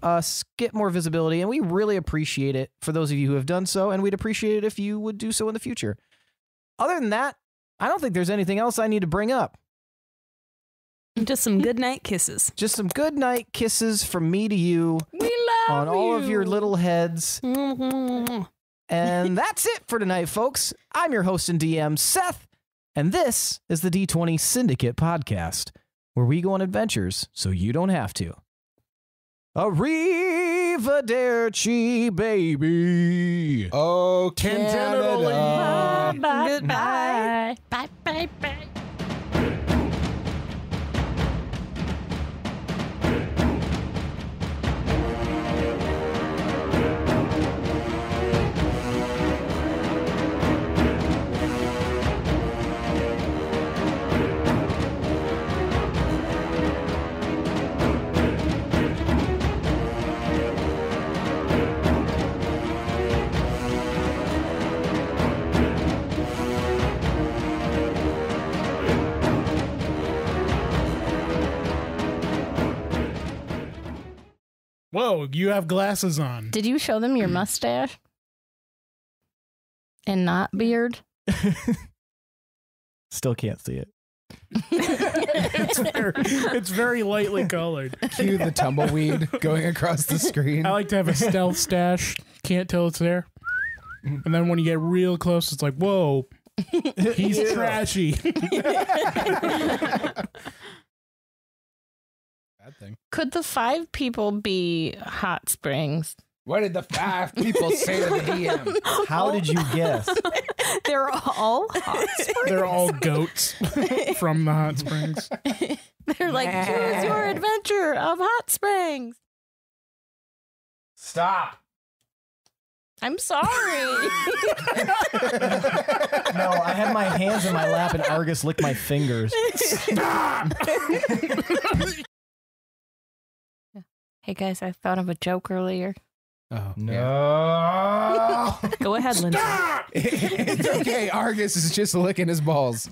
S2: us get more visibility, and we really appreciate it for those of you who have done so, and we'd appreciate it if you would do so in the future. Other than that, I don't think there's anything else I need to bring up.
S1: Just some good night kisses.
S2: Just some good night kisses from me to you
S5: We love
S2: on all
S5: you.
S2: of your little heads. And that's it for tonight, folks. I'm your host and DM, Seth, and this is the D20 Syndicate podcast, where we go on adventures so you don't have to. Arrivederci, baby.
S3: Oh,
S4: Canada.
S5: Bye,
S1: Goodbye.
S5: bye, bye, bye.
S4: Whoa, you have glasses on.
S5: Did you show them your mustache? And not beard?
S2: Still can't see it.
S4: It's very lightly colored.
S3: Cue the tumbleweed going across the screen.
S4: I like to have a stealth stash. Can't tell it's there. And then when you get real close, it's like, whoa, he's trashy.
S3: Bad thing.
S5: Could the 5 people be hot springs?
S3: What did the 5 people say to the DM?
S2: How did you guess?
S1: They're all hot springs.
S4: They're all goats from the hot springs.
S5: They're like, choose your adventure of hot springs.
S2: Stop.
S5: I'm sorry.
S2: No, I had my hands in my lap and Argus licked my fingers.
S4: Stop!
S5: Hey guys, I thought of a joke earlier.
S3: Oh
S2: No.
S1: Go ahead, Lindsey.
S4: Stop!
S3: It's okay. Argus is just licking his balls.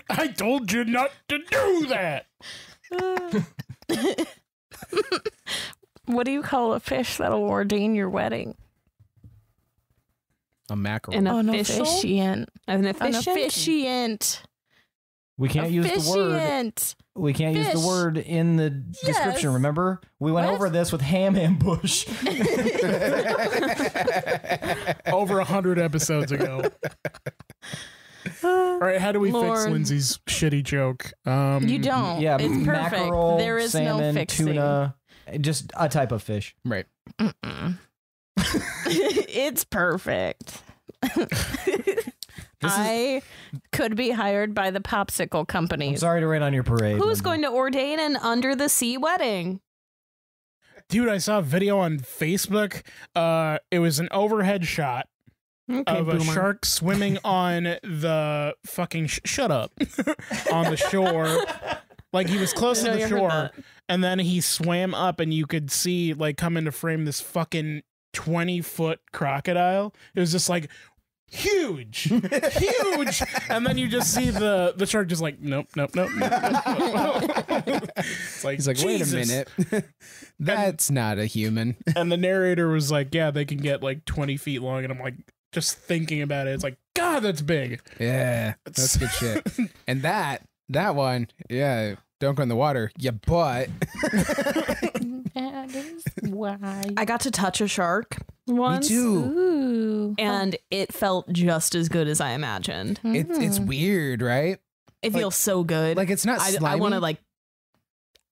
S4: I told you not to do that.
S5: What do you call a fish that'll ordain your wedding?
S3: A mackerel.
S1: An
S5: An
S1: official?
S5: officiant.
S1: An
S5: An
S1: officiant?
S5: officiant.
S2: We can't use the word.
S5: Officiant.
S2: We can't use the
S5: Fish.
S2: word in the description,
S5: Yes.
S2: remember? We went
S5: What?
S2: over this with ham ambush.
S4: Over 100 episodes ago. All right, how do we fix
S5: Lord.
S4: Lindsay's shitty joke?
S5: You don't.
S2: Yeah,
S5: It's perfect.
S2: mackerel,
S5: There is
S2: salmon,
S5: no fixing.
S2: tuna, just a type of fish.
S3: Right.
S5: It's perfect. I could be hired by the popsicle
S2: I'm
S5: company.
S2: sorry to rain on your parade.
S1: Who's
S2: Lindsay.
S1: going to ordain an under the sea wedding?
S4: Dude, I saw a video on Facebook. It was an overhead shot of a shark swimming on the fucking shut up on the shore. Like he was close to the shore, and then he swam up, and you could see like come into frame this fucking 20-foot crocodile. It was just like huge, huge, and then you just see the shark just like nope. It's like
S3: He's like, wait a
S4: Jesus.
S3: minute. That's not a human.
S4: And the narrator was like, yeah, they can get like 20 feet long. And I'm like, just thinking about it, it's like, God, that's big.
S3: Yeah, that's good shit. And that one, yeah, don't go in the water. Yeah, but
S5: That is why.
S1: I got to touch a shark once.
S3: me too.
S5: Ooh.
S1: And it felt just as good as I imagined.
S3: It's weird, right?
S1: It feels so good.
S3: Like it's not
S1: I
S3: slimy.
S1: want to like,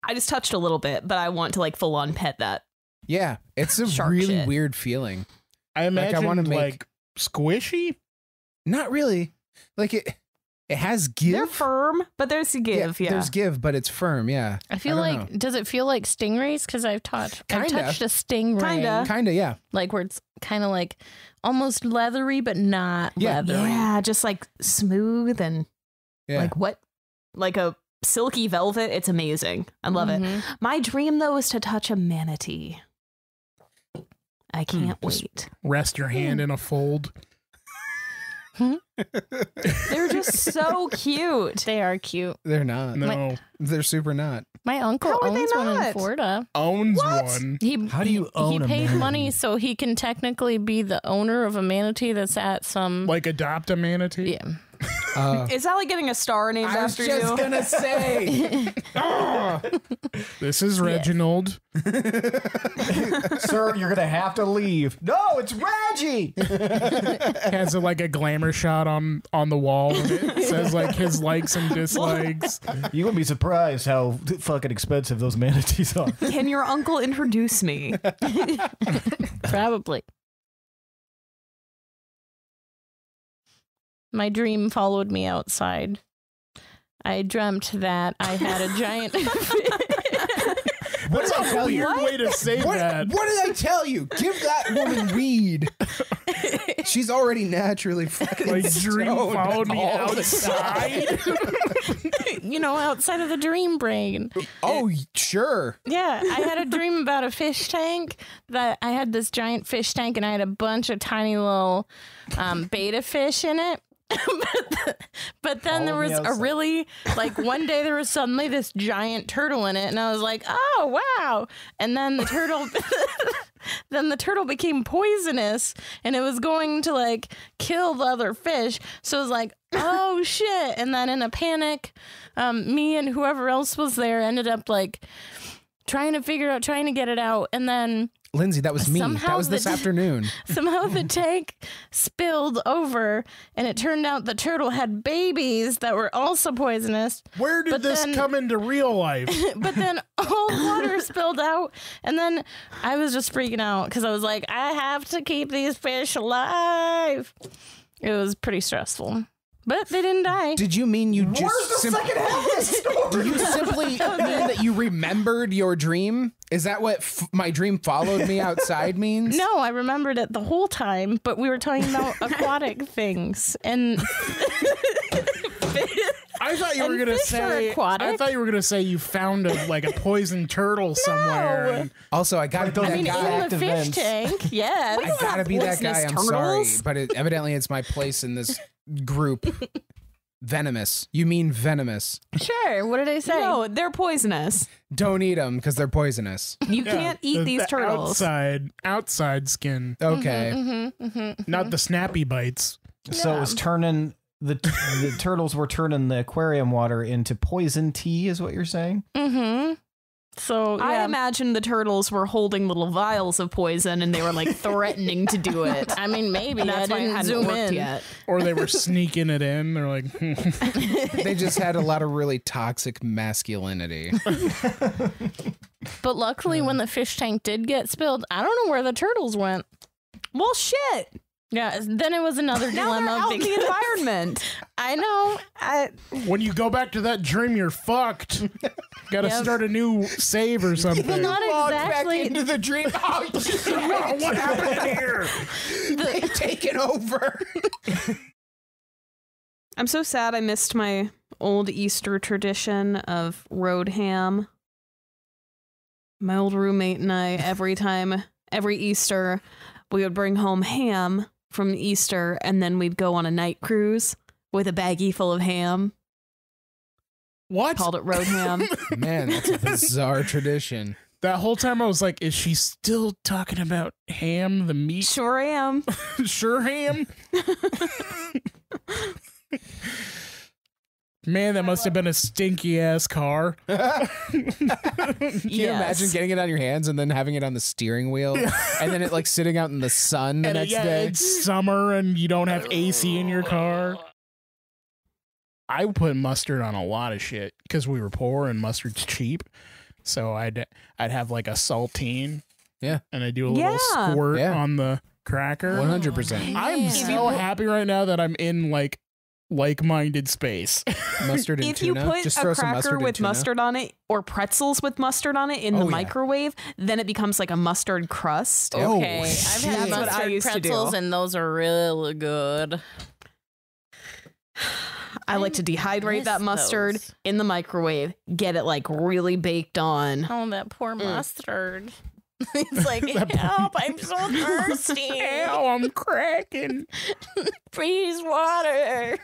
S1: I just touched a little bit, but I want to like full on pet that.
S3: Yeah, it's a
S1: Shark
S3: really
S1: shit.
S3: weird feeling.
S4: I imagine
S3: wanna
S4: like,
S3: make-
S4: squishy.
S3: Not really. Like it has give.
S1: They're firm, but there's a give. Yeah.
S3: There's give, but it's firm. Yeah,
S5: I feel
S3: don't
S5: like,
S3: know.
S5: does it feel like stingrays? Because I've touched a stingray.
S1: Kinda.
S3: Kinda, yeah.
S5: Like where it's kind of like almost leathery, but not
S3: Yeah.
S5: leathery.
S1: Yeah, just like smooth and
S3: Yeah.
S1: like what? Like a silky velvet. It's amazing. I love it.
S5: Mhm.
S1: My dream though is to touch a manatee. I can't wait.
S4: Rest your hand in a fold.
S1: They're just so cute.
S5: They are cute.
S3: They're not.
S4: No,
S3: They're super not.
S5: My uncle
S1: How are they
S5: owns one in
S1: not?
S5: Florida.
S4: owns one.
S5: How
S2: do you own
S5: He
S2: a
S5: paid
S2: manatee?
S5: money so he can technically be the owner of a manatee that's at some.
S4: Like adopt a manatee.
S5: Yeah.
S1: Is that like getting a star named
S3: I was
S1: after
S3: just
S1: you?
S3: gonna say.
S4: This is Reginald.
S2: Sir, you're going to have to leave. No, it's Reggie.
S4: Has like a glamour shot on the wall. And it says like his likes and dislikes.
S2: You wouldn't be surprised how fucking expensive those manatees are.
S1: Can your uncle introduce me?
S5: Probably. My dream followed me outside. I dreamt that I had a giant.
S3: What did I tell you?
S4: Weird way to say that.
S3: What did I tell you? Give that woman weed. She's already naturally fucking
S4: My dream
S3: stoned
S4: followed me
S3: all the
S4: outside.
S5: Outside of the dream brain.
S3: Oh, sure.
S5: Yeah, I had a dream about a fish tank. That I had this giant fish tank, and I had a bunch of tiny little beta fish in it. But then there was a really one day there was suddenly this giant turtle in it, and I was like, oh wow. And then the turtle became poisonous, and it was going to kill the other fish. So it was like, oh shit. And then in a panic, me and whoever else was there ended up trying to get it out. And then
S3: Lindsey, that was me.
S5: Somehow
S3: That was this afternoon.
S5: Somehow the tank spilled over, and it turned out the turtle had babies that were also poisonous.
S4: Where did
S5: But
S4: this
S5: then-
S4: come into real life?
S5: But then all water spilled out, and then I was just freaking out because I was like, I have to keep these fish alive. It was pretty stressful. But they didn't die.
S3: Did you mean you just
S2: second half of the story?
S3: Do you simply mean that you remembered your dream? Is that what my dream followed me outside means?
S5: No, I remembered it the whole time, but we were talking about aquatic things. And
S4: I thought you were
S5: And
S4: gonna
S5: fish are
S4: say.
S5: aquatic.
S4: I thought you were gonna say you found a poisoned turtle somewhere. And
S3: Also, I gotta be
S2: But
S3: that
S5: I mean,
S3: guy.
S5: in the fish
S2: events.
S5: tank, yes.
S3: I gotta be that guy. I'm
S1: poisonous
S3: sorry,
S1: turtles.
S3: but evidently it's my place in this group. Venomous. You mean venomous?
S5: Sure. What did I say?
S1: No, they're poisonous.
S3: Don't eat them because they're poisonous.
S1: You can't eat these
S4: the
S1: turtles.
S4: outside skin,
S3: Okay.
S4: not the snappy bites.
S2: So it was turning the turtles were turning the aquarium water into poison tea, is what you're saying?
S5: Mm-hmm. So,
S1: I
S5: yeah.
S1: imagine the turtles were holding little vials of poison and they were like threatening to do it.
S5: I mean, maybe
S1: And
S5: I
S1: that's why it
S5: didn't
S1: hadn't
S5: zoom
S1: worked
S5: in.
S1: yet.
S4: Or they were sneaking it in. They're like,
S3: They just had a lot of really toxic masculinity.
S5: But luckily, when the fish tank did get spilled, I don't know where the turtles went.
S1: Well, shit.
S5: Yeah, then it was another
S1: Now they're
S5: dilemma.
S1: out in the
S5: because-
S1: environment.
S5: I know.
S4: when you go back to that dream, you're fucked. Got to
S5: Yep.
S4: start a new save or something.
S5: Well, not
S3: Walked back
S5: exactly.
S3: into the dream. Oh,
S4: What happened here?
S3: they've taken over.
S1: I'm so sad I missed my old Easter tradition of road ham. My old roommate and I, every Easter, we would bring home ham from Easter and then we'd go on a night cruise with a baggie full of ham.
S4: What?
S1: Called it road ham.
S3: Man, that's a bizarre tradition.
S4: That whole time I was like, is she still talking about ham, the meat?
S1: Sure am.
S4: Sure ham? Man, that must have been a stinky ass car.
S3: Can you
S1: Yes.
S3: imagine getting it on your hands and then having it on the steering wheel and then it like sitting out in the sun the next day?
S4: It's summer and you don't have AC in your car. I would put mustard on a lot of shit because we were poor and mustard's cheap. So I'd have like a saltine.
S3: Yeah.
S4: And I do a little
S1: Yeah.
S4: squirt
S3: Yeah.
S4: on the cracker.
S3: 100%.
S4: I'm
S5: Man.
S4: so happy right now that I'm in like-minded space.
S3: Mustard and
S1: If you
S3: tuna.
S1: put
S3: Just
S1: a
S3: throw some
S1: cracker
S3: mustard
S1: with
S3: and tuna.
S1: mustard on it or pretzels with mustard on it in
S3: Oh,
S1: the
S3: yeah.
S1: microwave, then it becomes like a mustard crust.
S3: Oh,
S5: Okay, I've
S3: shit.
S5: had
S1: That's what I
S5: mustard
S1: used to do.
S5: pretzels, and those are really good.
S1: I like to dehydrate
S5: miss
S1: that mustard
S5: those.
S1: in the microwave, get it like really baked on.
S5: Oh, that poor mustard. It's like, help, I'm so thirsty.
S4: Ow, I'm cracking.
S5: Freeze water.